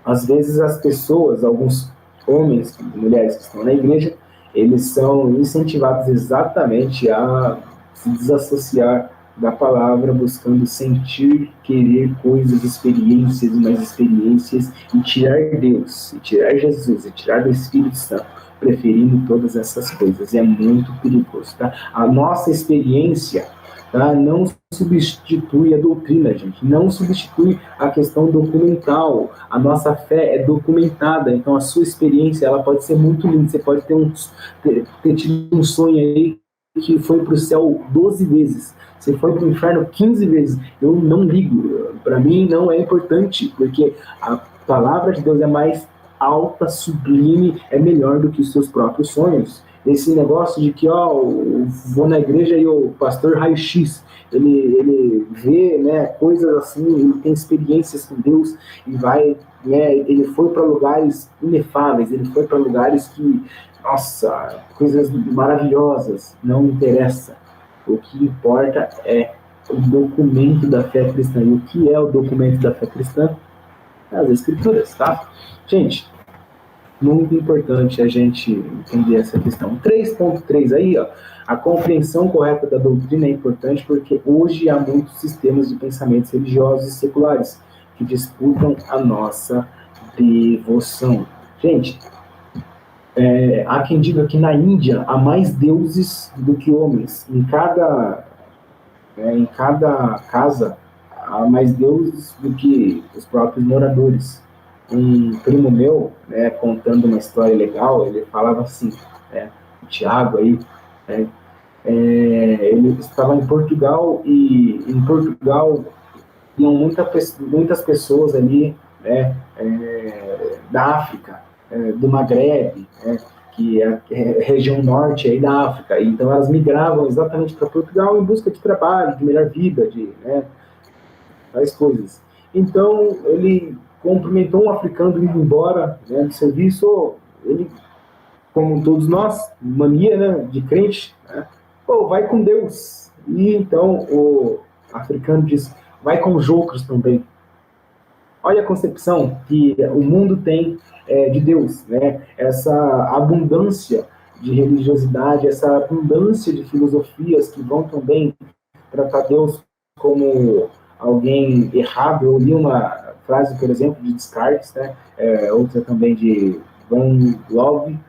às vezes as pessoas, alguns homens e mulheres que estão na igreja, eles são incentivados exatamente a se desassociar da palavra, buscando sentir, querer coisas, experiências, mais experiências, e tirar Deus, e tirar Jesus, e tirar do Espírito Santo, preferindo todas essas coisas. É muito perigoso, tá? A nossa experiência, tá, não substitui a doutrina, gente. Não substitui a questão documental. A nossa fé é documentada, então a sua experiência ela pode ser muito linda. Você pode ter tido um sonho aí que foi para o céu 12 vezes. Você foi para o inferno 15 vezes. Eu não ligo. Para mim não é importante, porque a palavra de Deus é mais alta, sublime, é melhor do que os seus próprios sonhos. Esse negócio de que, vou na igreja e o pastor raio-x, ele vê, né, coisas assim, ele tem experiências com Deus e vai, né, ele foi para lugares inefáveis, ele foi para lugares que, nossa, coisas maravilhosas, não interessa. O que importa é o documento da fé cristã. E o que é o documento da fé cristã? As Escrituras, tá? Gente, muito importante a gente entender essa questão. 3.3 aí, ó, a compreensão correta da doutrina é importante porque hoje há muitos sistemas de pensamentos religiosos e seculares que disputam a nossa devoção. Gente, há quem diga que na Índia há mais deuses do que homens. Em cada casa há mais deuses do que os próprios moradores. Um primo meu, né, contando uma história legal, ele falava assim, né, o Tiago aí, né, ele estava em Portugal e em Portugal tinham muitas pessoas ali, né, da África, do Magrebe, né, que é a região norte aí da África. Então elas migravam exatamente para Portugal em busca de trabalho, de melhor vida, de tais coisas. Então ele cumprimentou um africano indo embora, né, do serviço. Ele, como todos nós, mania, né, de crente, né, pô, vai com Deus. E então o africano disse, vai com os outros também. Olha a concepção que o mundo tem de Deus, né? Essa abundância de religiosidade, essa abundância de filosofias que vão também tratar Deus como alguém errado. Eu li uma frase, por exemplo, de Descartes, né? Outra também de Van Love.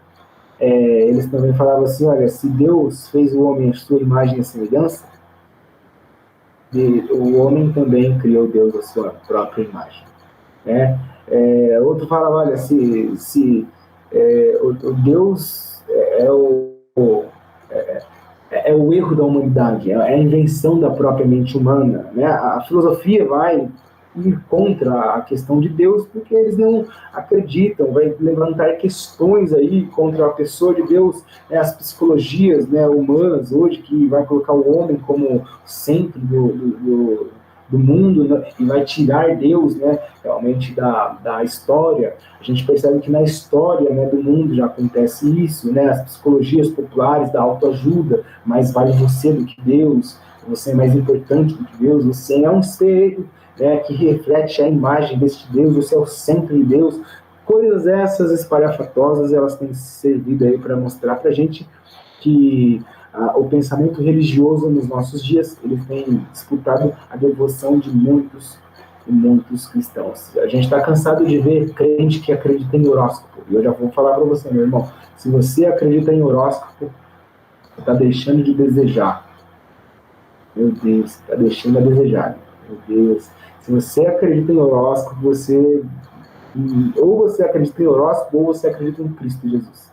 Eles também falavam assim, olha, se Deus fez o homem à sua imagem e semelhança, o homem também criou Deus à sua própria imagem, né? Outro fala, olha, se o Deus é o erro da humanidade, é a invenção da própria mente humana, né? A filosofia vai ir contra a questão de Deus, porque eles não acreditam, vai levantar questões aí contra a pessoa de Deus, né? As psicologias, né, humanas hoje, que vai colocar o homem como centro do mundo, né, e vai tirar Deus, né, realmente da história. A gente percebe que na história, né, do mundo já acontece isso, né, as psicologias populares da autoajuda, mais vale você do que Deus, você é mais importante do que Deus, você é um ser, né, que reflete a imagem deste Deus, você é o centro de Deus. Coisas essas espalhafatosas, elas têm servido aí para mostrar para a gente que o pensamento religioso nos nossos dias, ele tem disputado a devoção de muitos e muitos cristãos. A gente está cansado de ver crente que acredita em horóscopo. E eu já vou falar para você, meu irmão, se você acredita em horóscopo, você está deixando de desejar. Meu Deus, está deixando a desejar. Meu Deus. Se você acredita em horóscopo, ou você acredita em horóscopo, ou você acredita em Cristo Jesus.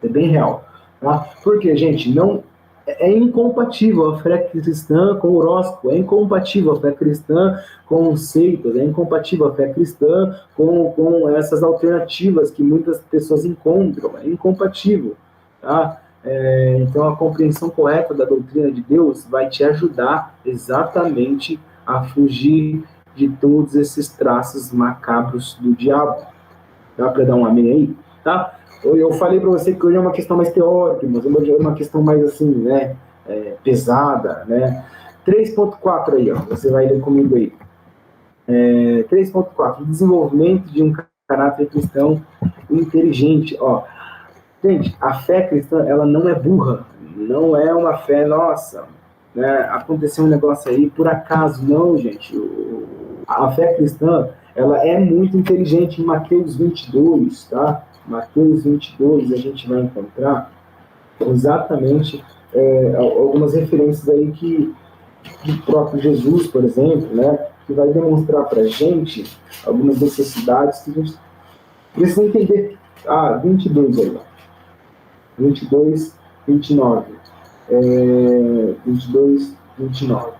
É bem real. Tá? Porque, gente, não é incompatível a fé cristã com o horóscopo, é incompatível a fé cristã com seitas, é incompatível a fé cristã com essas alternativas que muitas pessoas encontram, é incompatível. Tá? Então, a compreensão correta da doutrina de Deus vai te ajudar exatamente a fugir de todos esses traços macabros do diabo. Dá para dar um amém aí? Tá? Eu falei para você que hoje é uma questão mais teórica, mas hoje é uma questão mais assim, né, pesada, né? 3.4 aí, ó, você vai ler comigo aí. 3.4, desenvolvimento de um caráter cristão inteligente. Ó, gente, a fé cristã, ela não é burra, não é uma fé, nossa, né, aconteceu um negócio aí, por acaso, não, gente. A fé cristã, ela é muito inteligente. Em Mateus 22, tá? Mateus 22, a gente vai encontrar exatamente algumas referências aí que do próprio Jesus, por exemplo, né, que vai demonstrar para a gente algumas necessidades que a gente precisa entender. 22 aí, ó. 22, 29. 22, 29.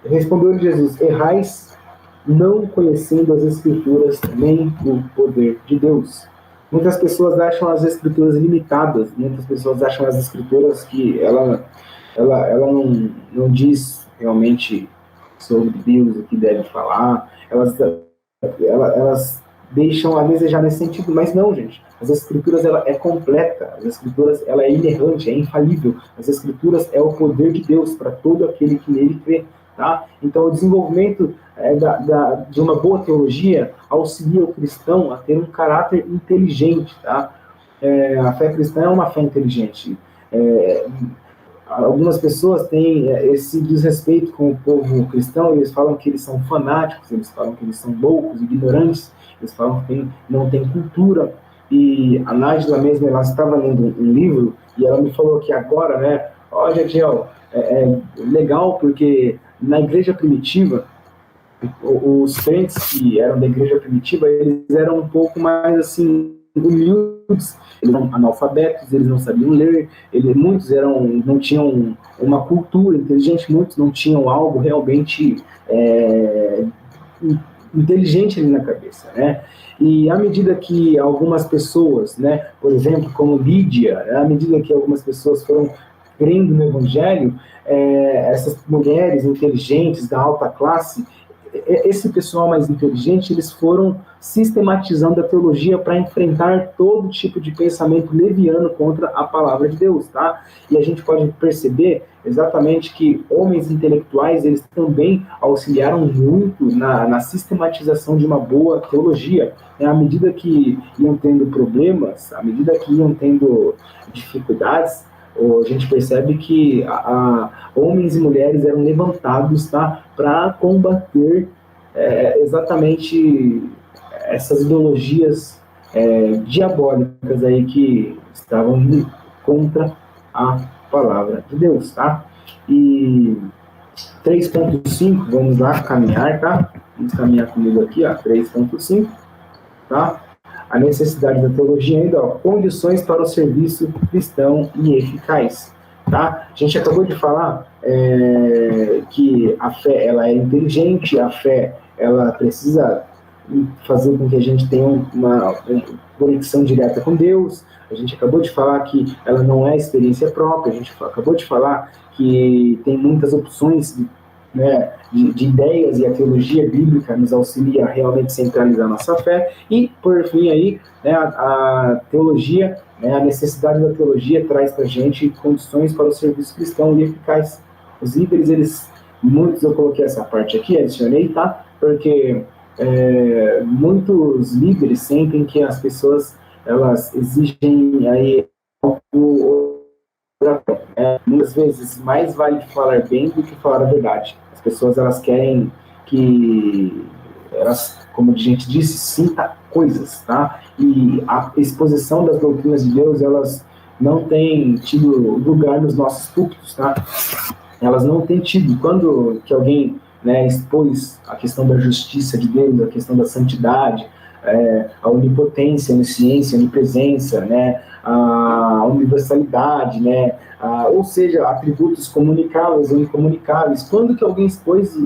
Respondeu Jesus: errais não conhecendo as Escrituras nem o poder de Deus. Muitas pessoas acham as Escrituras limitadas, muitas pessoas acham as Escrituras que ela não diz realmente sobre Deus o que deve falar, elas deixam a desejar nesse sentido, mas não, gente. As Escrituras, ela é completa, as Escrituras, ela é inerrante, é infalível. As Escrituras é o poder de Deus para todo aquele que nele crê. Tá? Então, o desenvolvimento de uma boa teologia auxilia o cristão a ter um caráter inteligente. Tá? A fé cristã é uma fé inteligente. Algumas pessoas têm esse desrespeito com o povo cristão, eles falam que eles são fanáticos, eles falam que eles são loucos, ignorantes, eles falam que não tem cultura. E a Nájila mesmo, ela estava lendo um livro e ela me falou que agora, né, Jadiel, é legal porque na igreja primitiva, os crentes que eram da igreja primitiva, eles eram um pouco mais assim, humildes, eles eram analfabetos, eles não sabiam ler, muitos não tinham uma cultura inteligente, muitos não tinham algo realmente inteligente ali na cabeça, né? E à medida que algumas pessoas, né, por exemplo, como Lídia, à medida que algumas pessoas foram crendo no Evangelho, essas mulheres inteligentes da alta classe, esse pessoal mais inteligente, eles foram sistematizando a teologia para enfrentar todo tipo de pensamento leviano contra a palavra de Deus, tá? E a gente pode perceber exatamente que homens intelectuais, eles também auxiliaram muito na sistematização de uma boa teologia. À medida que iam tendo problemas, à medida que iam tendo dificuldades, a gente percebe que homens e mulheres eram levantados, tá, para combater exatamente essas ideologias diabólicas aí que estavam indo contra a palavra de Deus, tá? E 3.5, vamos lá caminhar, tá? Vamos caminhar comigo aqui, ó, 3.5, tá? A necessidade da teologia ainda, ó, condições para o serviço cristão e eficaz, tá? A gente acabou de falar que a fé, ela é inteligente, a fé, ela precisa fazer com que a gente tenha uma conexão direta com Deus. A gente acabou de falar que ela não é experiência própria, a gente acabou de falar que tem muitas opções de ideias, e a teologia bíblica nos auxilia a realmente centralizar nossa fé. E, por fim, aí, a teologia, a necessidade da teologia traz para a gente condições para o serviço cristão e eficaz. Os líderes, muitos, eu coloquei essa parte aqui, adicionei, tá? Porque muitos líderes sentem que as pessoas, elas exigem aí muitas vezes mais vale falar bem do que falar a verdade. As pessoas, elas querem que elas, como a gente disse, sinta coisas, tá? E a exposição das doutrinas de Deus, elas não têm tido lugar nos nossos púlpitos, tá? Elas não têm tido. Quando que alguém expôs a questão da justiça de Deus, a questão da santidade, a onipotência, a onisciência, a onipresença, a universalidade, ou seja, atributos comunicáveis ou incomunicáveis. Quando que alguém expôs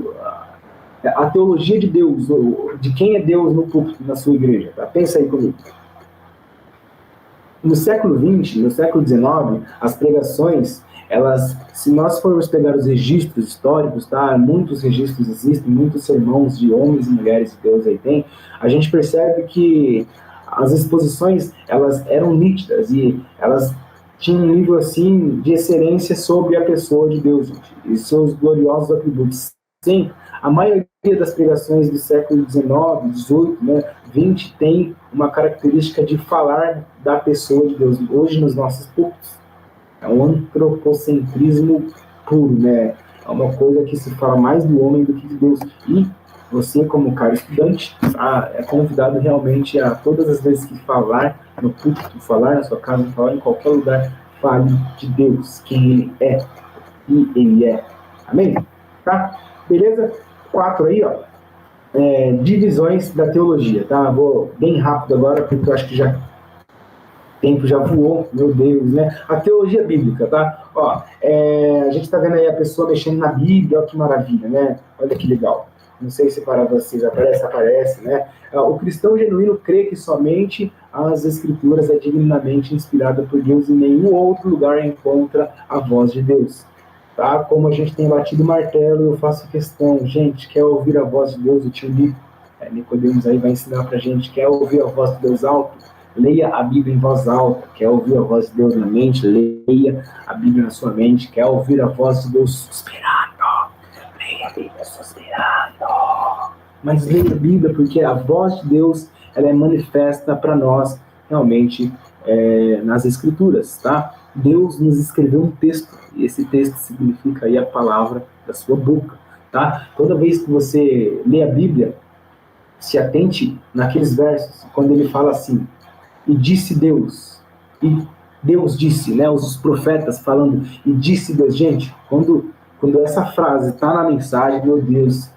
a teologia de Deus, de quem é Deus no púlpito, na sua igreja? Tá? Pensa aí comigo. No século XX, no século XIX, as pregações, elas, se nós formos pegar os registros históricos, tá? Muitos registros existem, muitos sermões de homens e mulheres de Deus aí tem, a gente percebe que as exposições, elas eram nítidas e elas tinham um nível assim de excelência sobre a pessoa de Deus, gente, e seus gloriosos atributos. Sim, a maioria das pregações do século XIX, XVIII, XX tem uma característica de falar da pessoa de Deus. Hoje, nos nossos púlpitos, é um antropocentrismo puro, É uma coisa que se fala mais do homem do que de Deus. E você, como cara estudante, é convidado realmente a, todas as vezes que falar no púlpito, falar na sua casa, falar em qualquer lugar, fale de Deus, quem Ele é, e Ele é. Amém? Tá? Beleza? 4 aí, ó. Divisões da teologia, tá? Vou bem rápido agora, porque eu acho que o tempo já voou, meu Deus, A teologia bíblica, tá? Ó, a gente tá vendo aí a pessoa mexendo na Bíblia, ó, que maravilha, Olha que legal. Não sei se para vocês aparece, O cristão genuíno crê que somente as Escrituras é divinamente inspirada por Deus e em nenhum outro lugar encontra a voz de Deus. Tá? Como a gente tem batido o martelo, eu faço questão. Gente, quer ouvir a voz de Deus? O tio Nicodemos aí vai ensinar pra gente. Quer ouvir a voz de Deus alto? Leia a Bíblia em voz alta. Quer ouvir a voz de Deus na mente? Leia a Bíblia na sua mente. Quer ouvir a voz de Deus suspirando? Leia a Bíblia suspirando. Mas leia a Bíblia, porque a voz de Deus, ela é manifesta para nós realmente nas Escrituras, tá? Deus nos escreveu um texto, e esse texto significa aí a palavra da sua boca, tá? Toda vez que você lê a Bíblia, se atente naqueles versos, quando ele fala assim, e disse Deus, e Deus disse, os profetas falando, e disse Deus. Gente, quando essa frase está na mensagem, meu Deus,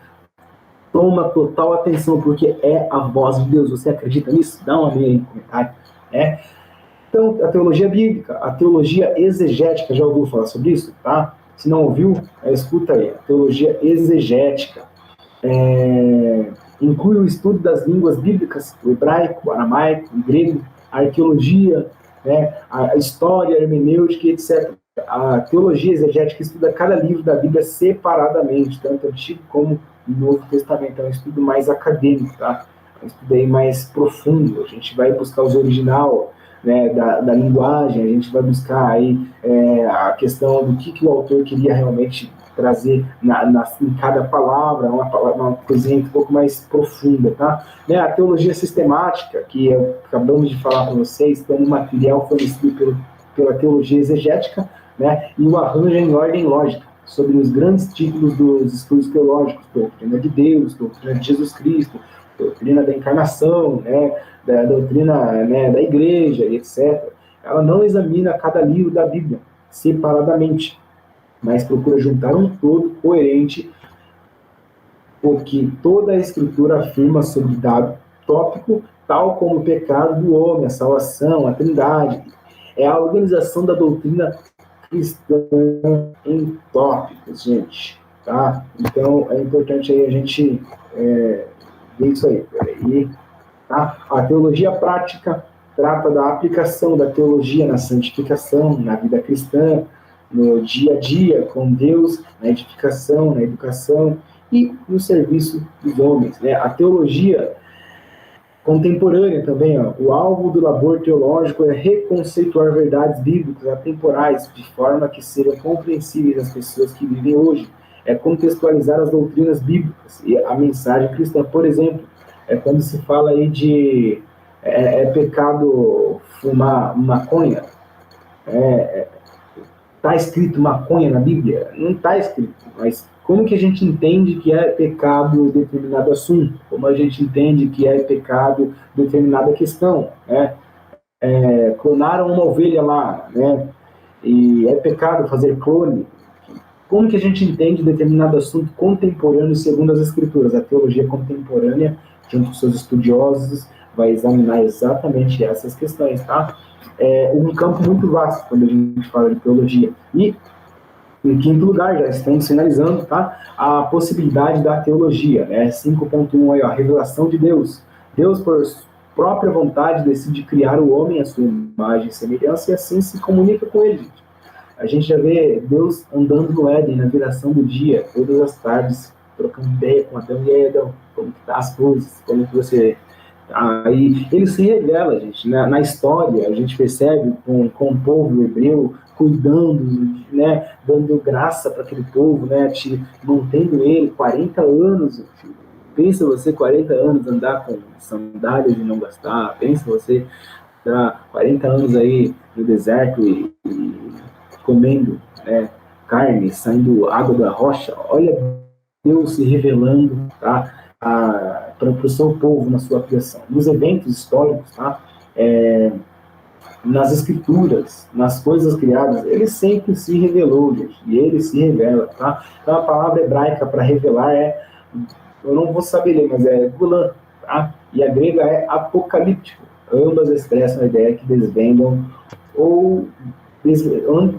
toma total atenção, porque é a voz de Deus. Você acredita nisso? Dá um amém aí no comentário, Então, a teologia bíblica, a teologia exegética, já ouviu falar sobre isso? Tá? Se não ouviu, escuta aí. A teologia exegética inclui o estudo das línguas bíblicas, o hebraico, o aramaico, o grego, a arqueologia, a história, a hermenêutica, etc. A teologia exegética estuda cada livro da Bíblia separadamente, tanto o Antigo como o Novo Testamento. É um estudo mais acadêmico, tá? um estudo aí mais profundo. A gente vai buscar os original, né, da linguagem, a gente vai buscar aí a questão do que o autor queria realmente trazer em cada palavra, uma coisinha um pouco mais profunda, tá? Né, a teologia sistemática, que acabamos de falar com vocês, como material fornecido pela teologia exegética, né, e o arranjo em ordem lógica, sobre os grandes títulos dos estudos teológicos, doutrina de Deus, doutrina de Jesus Cristo, doutrina da encarnação, né, da doutrina, né, da igreja, etc. Ela não examina cada livro da Bíblia separadamente, mas procura juntar um todo coerente, porque toda a Escritura afirma sobre dado tópico, tal como o pecado do homem, a salvação, a trindade. É a organização da doutrina cristã em tópicos, gente. Tá? Então, é importante aí a gente ver isso aí. Tá? A teologia prática trata da aplicação da teologia na santificação, na vida cristã, no dia a dia com Deus, na edificação, na educação e no serviço dos homens. Né? A teologia contemporânea também, ó, o alvo do labor teológico é reconceituar verdades bíblicas atemporais, de forma que sejam compreensíveis às pessoas que vivem hoje. É contextualizar as doutrinas bíblicas e a mensagem cristã. Por exemplo, quando se fala aí de pecado fumar maconha, está escrito maconha na Bíblia? Não está escrito, mas como que a gente entende que é pecado determinado assunto? Como a gente entende que é pecado determinada questão? Né? Clonaram uma ovelha lá, né? E é pecado fazer clone? Como que a gente entende determinado assunto contemporâneo segundo as Escrituras? A teologia contemporânea, junto com seus estudiosos, vai examinar exatamente essas questões, tá? É um campo muito vasto quando a gente fala de teologia. E, em quinto lugar, já estamos finalizando, tá? A possibilidade da teologia, né? 5.1 aí, ó, a revelação de Deus. Deus, por própria vontade, decide criar o homem à sua imagem e semelhança e assim se comunica com ele, gente. A gente já vê Deus andando no Éden, na viração do dia, todas as tardes, trocando ideia com Adão e Eva, como que tá as coisas, como que você... Aí ele se revela, gente, na história, a gente percebe com o povo hebreu cuidando, né, dando graça para aquele povo, né, mantendo ele 40 anos. Pensa você 40 anos andar com sandálias e não gastar, pensa você estar 40 anos aí no deserto e comendo, né, carne, saindo água da rocha. Olha Deus se revelando, tá? Para o seu povo na sua criação. Nos eventos históricos, tá? Nas escrituras, nas coisas criadas, ele sempre se revelou, gente, e ele se revela, tá? Então a palavra hebraica para revelar eu não vou saber ler, mas é gulan, tá? E a grega é apocalíptico. Ambas expressam a ideia que desvendam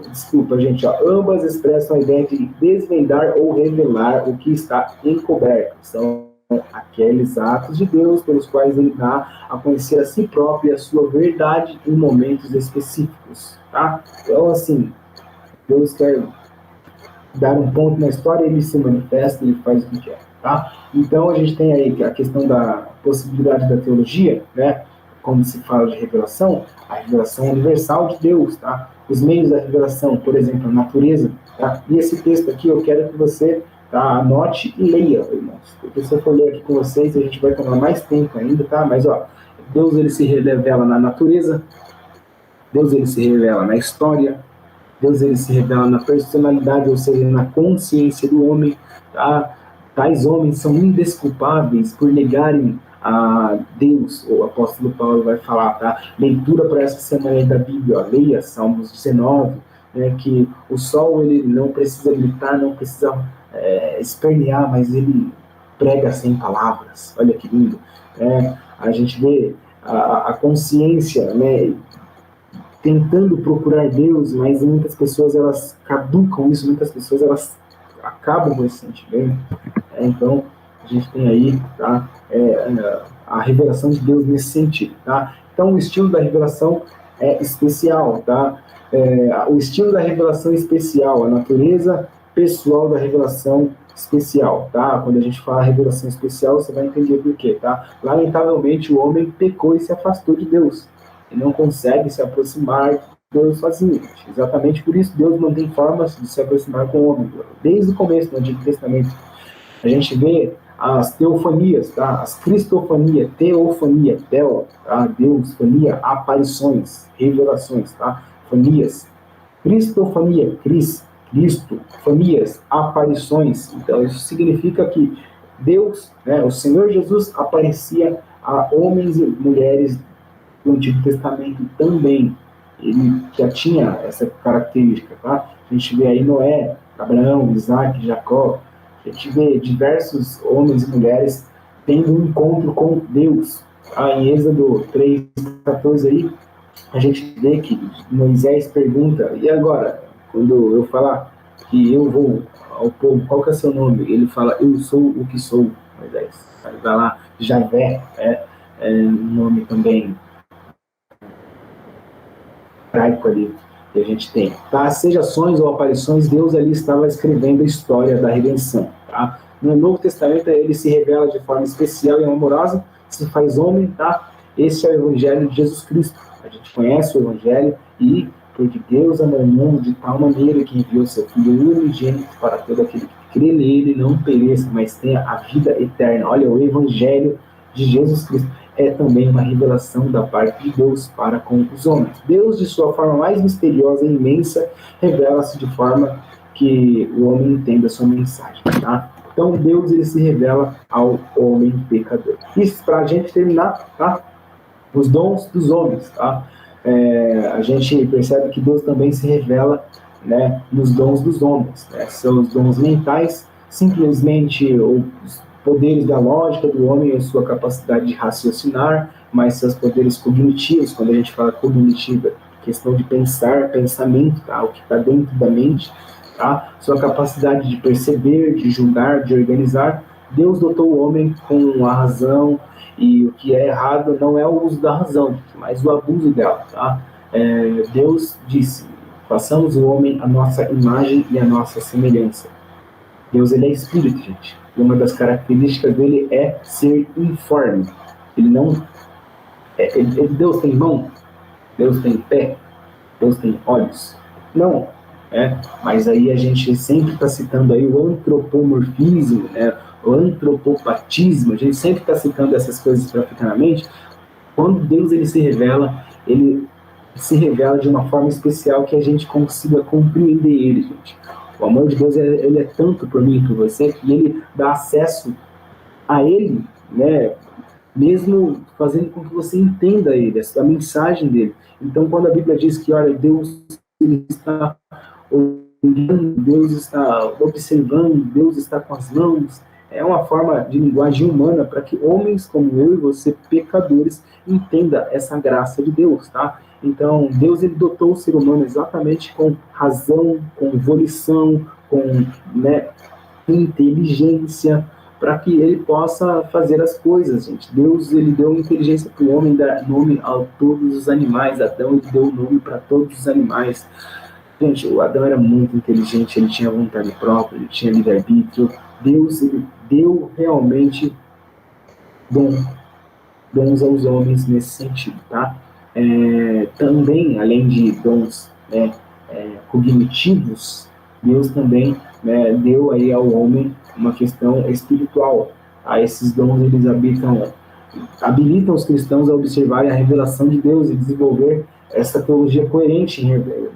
desculpa, gente, ó, ambas expressam a ideia de desvendar ou revelar o que está encoberto. São aqueles atos de Deus pelos quais ele dá a conhecer a si próprio e a sua verdade em momentos específicos, tá? Então, assim, Deus quer dar um ponto na história, ele se manifesta, ele faz o que quer, tá? Então, a gente tem aí a questão da possibilidade da teologia, né? Quando se fala de revelação, a revelação universal de Deus, tá? Os meios da revelação, por exemplo, a natureza, tá? E esse texto aqui eu quero que você, tá, anote e leia, irmãos. Porque se eu for ler aqui com vocês, a gente vai tomar mais tempo ainda, tá? Mas, ó, Deus, ele se revela na natureza, Deus, ele se revela na história, Deus, ele se revela na personalidade, ou seja, na consciência do homem, tá? Tais homens são indesculpáveis por negarem a Deus. O apóstolo Paulo vai falar, tá? Leitura para essa semana da Bíblia, ó, leia Salmos 19, né, que o sol, ele não precisa gritar, não precisa espernear, mas ele prega sem palavras. Olha que lindo. A gente vê a consciência, né, tentando procurar Deus, mas muitas pessoas elas caducam isso, muitas pessoas elas acabam com esse sentimento. Então, a gente tem aí, tá, a revelação de Deus nesse sentido, tá? Então, o estilo da revelação é especial, tá? O estilo da revelação é especial, a natureza pessoal da revelação especial, tá? Quando a gente fala revelação especial, você vai entender por quê, tá? Lamentavelmente, o homem pecou e se afastou de Deus. E não consegue se aproximar de Deus sozinho. Gente. Exatamente por isso Deus mantém formas de se aproximar com o homem. Desde o começo do Antigo Testamento, a gente vê as teofanias, tá? As cristofanias, teofania, teo, tá? Deus, fania, aparições, revelações, tá? Fanias, cristofania, Cristo, fanias, aparições. Então, isso significa que Deus, né, o Senhor Jesus, aparecia a homens e mulheres do Antigo Testamento também. Ele já tinha essa característica, tá? A gente vê aí Noé, Abraão, Isaac, Jacó. A gente vê diversos homens e mulheres tendo um encontro com Deus. Tá? Em Êxodo 3:14 aí, a gente vê que Moisés pergunta, e agora, quando eu falar que eu vou ao povo, qual que é o seu nome? Ele fala, eu sou o que sou, Moisés. Aí vai lá, Javé, um nome também hebraico ali que a gente tem. Tá? Seja ações ou aparições, Deus ali estava escrevendo a história da redenção. Tá? No Novo Testamento, ele se revela de forma especial e amorosa, se faz homem, tá? Esse é o Evangelho de Jesus Cristo. A gente conhece o Evangelho e porque Deus amou o mundo de tal maneira que enviou seu Filho unigênito para todo aquele que crê nele não pereça, mas tenha a vida eterna. Olha, o Evangelho de Jesus Cristo é também uma revelação da parte de Deus para com os homens. Deus, de sua forma mais misteriosa e imensa, revela-se de forma que o homem entenda a sua mensagem. Tá? Então, Deus ele se revela ao homem pecador. Isso para a gente terminar, tá? Os dons dos homens. Tá? A gente percebe que Deus também se revela, né, nos dons dos homens. Né? São os dons mentais, simplesmente os poderes da lógica do homem, a sua capacidade de raciocinar, mas seus poderes cognitivos, quando a gente fala cognitiva, questão de pensar, pensamento, tá? O que está dentro da mente, tá? Sua capacidade de perceber, de julgar, de organizar. Deus dotou o homem com a razão, e o que é errado não é o uso da razão, mas o abuso dela, tá? Deus disse, façamos o homem a nossa imagem e a nossa semelhança. Deus ele é espírito, gente. E uma das características dele é ser informe. Ele não... Deus tem mão? Deus tem pé? Deus tem olhos? Não. Mas aí a gente sempre está citando aí o antropomorfismo, né? O antropopatismo. A gente sempre está citando essas coisas para ficar na mente. Quando Deus ele se revela de uma forma especial que a gente consiga compreender ele, gente. O amor de Deus ele é tanto por mim e por você que ele dá acesso a ele, né, mesmo fazendo com que você entenda ele, a mensagem dele. Então, quando a Bíblia diz que, olha, Deus está olhando, Deus está observando, Deus está com as mãos, é uma forma de linguagem humana para que homens como eu e você, pecadores, entenda essa graça de Deus, tá? Então, Deus ele dotou o ser humano exatamente com razão, com volição, com, né, inteligência, para que ele possa fazer as coisas, gente. Deus ele deu inteligência para o homem, dar nome a todos os animais. Adão ele deu nome para todos os animais. Gente, o Adão era muito inteligente, ele tinha vontade própria, ele tinha livre-arbítrio. Deus ele deu realmente dons aos homens nesse sentido, tá? Também, além de dons, né, cognitivos, Deus também, né, deu aí ao homem uma questão espiritual. Esses dons eles habilitam os cristãos a observarem a revelação de Deus e desenvolver essa teologia coerente,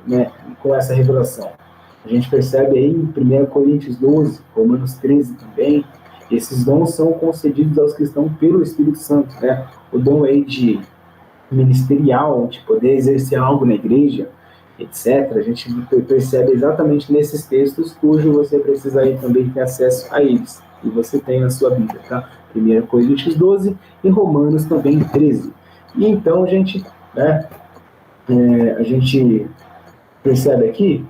né, com essa revelação. A gente percebe aí em 1 Coríntios 12, Romanos 13 também, esses dons são concedidos aos cristãos pelo Espírito Santo, né? O dom aí de ministerial, de poder exercer algo na igreja, etc. A gente percebe exatamente nesses textos, cujo você precisa aí também ter acesso a eles. E você tem na sua Bíblia, tá? 1 Coríntios 12 e Romanos também 13. E então, a gente percebe aqui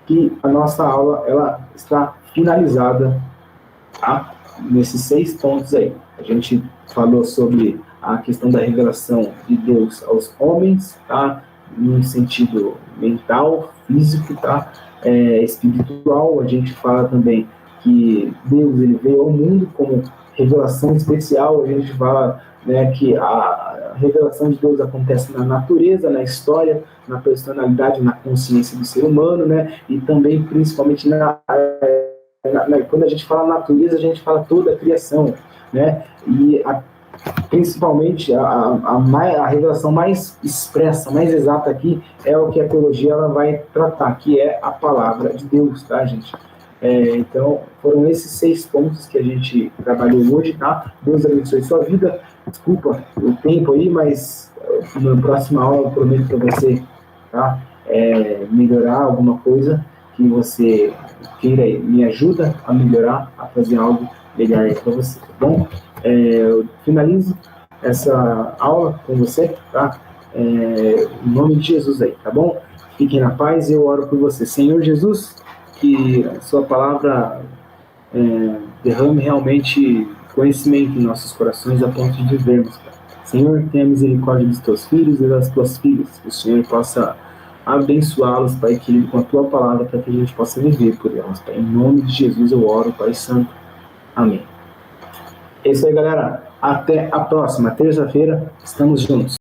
que a nossa aula ela está finalizada, tá? Nesses 6 pontos aí. A gente falou sobre a questão da revelação de Deus aos homens, tá? Num sentido mental, físico, tá? espiritual. A gente fala também que Deus ele veio ao mundo como revelação especial. A gente fala, né, que a revelação de Deus acontece na natureza, na história, na personalidade, na consciência do ser humano, né, e também principalmente quando a gente fala natureza, a gente fala toda a criação, né, e principalmente a revelação mais expressa, mais exata aqui é o que a teologia ela vai tratar, que é a palavra de Deus, tá, gente? Então, foram esses 6 pontos que a gente trabalhou hoje, tá? Deus abençoe sua vida. Desculpa o tempo aí, mas na próxima aula eu prometo para você, tá? Melhorar alguma coisa que você queira, me ajuda a melhorar, a fazer algo melhor para você, tá bom? Eu finalizo essa aula com você, tá? Em nome de Jesus aí, tá bom? Fiquem na paz e eu oro por você. Senhor Jesus, que a sua palavra derrame realmente conhecimento em nossos corações a ponto de vivermos. Senhor, tenha misericórdia dos teus filhos e das tuas filhas. Que o Senhor possa abençoá-los, Pai querido, com a tua palavra, para que a gente possa viver por elas, Pai. Em nome de Jesus eu oro, Pai Santo. Amém. É isso aí, galera. Até a próxima terça-feira. Estamos juntos.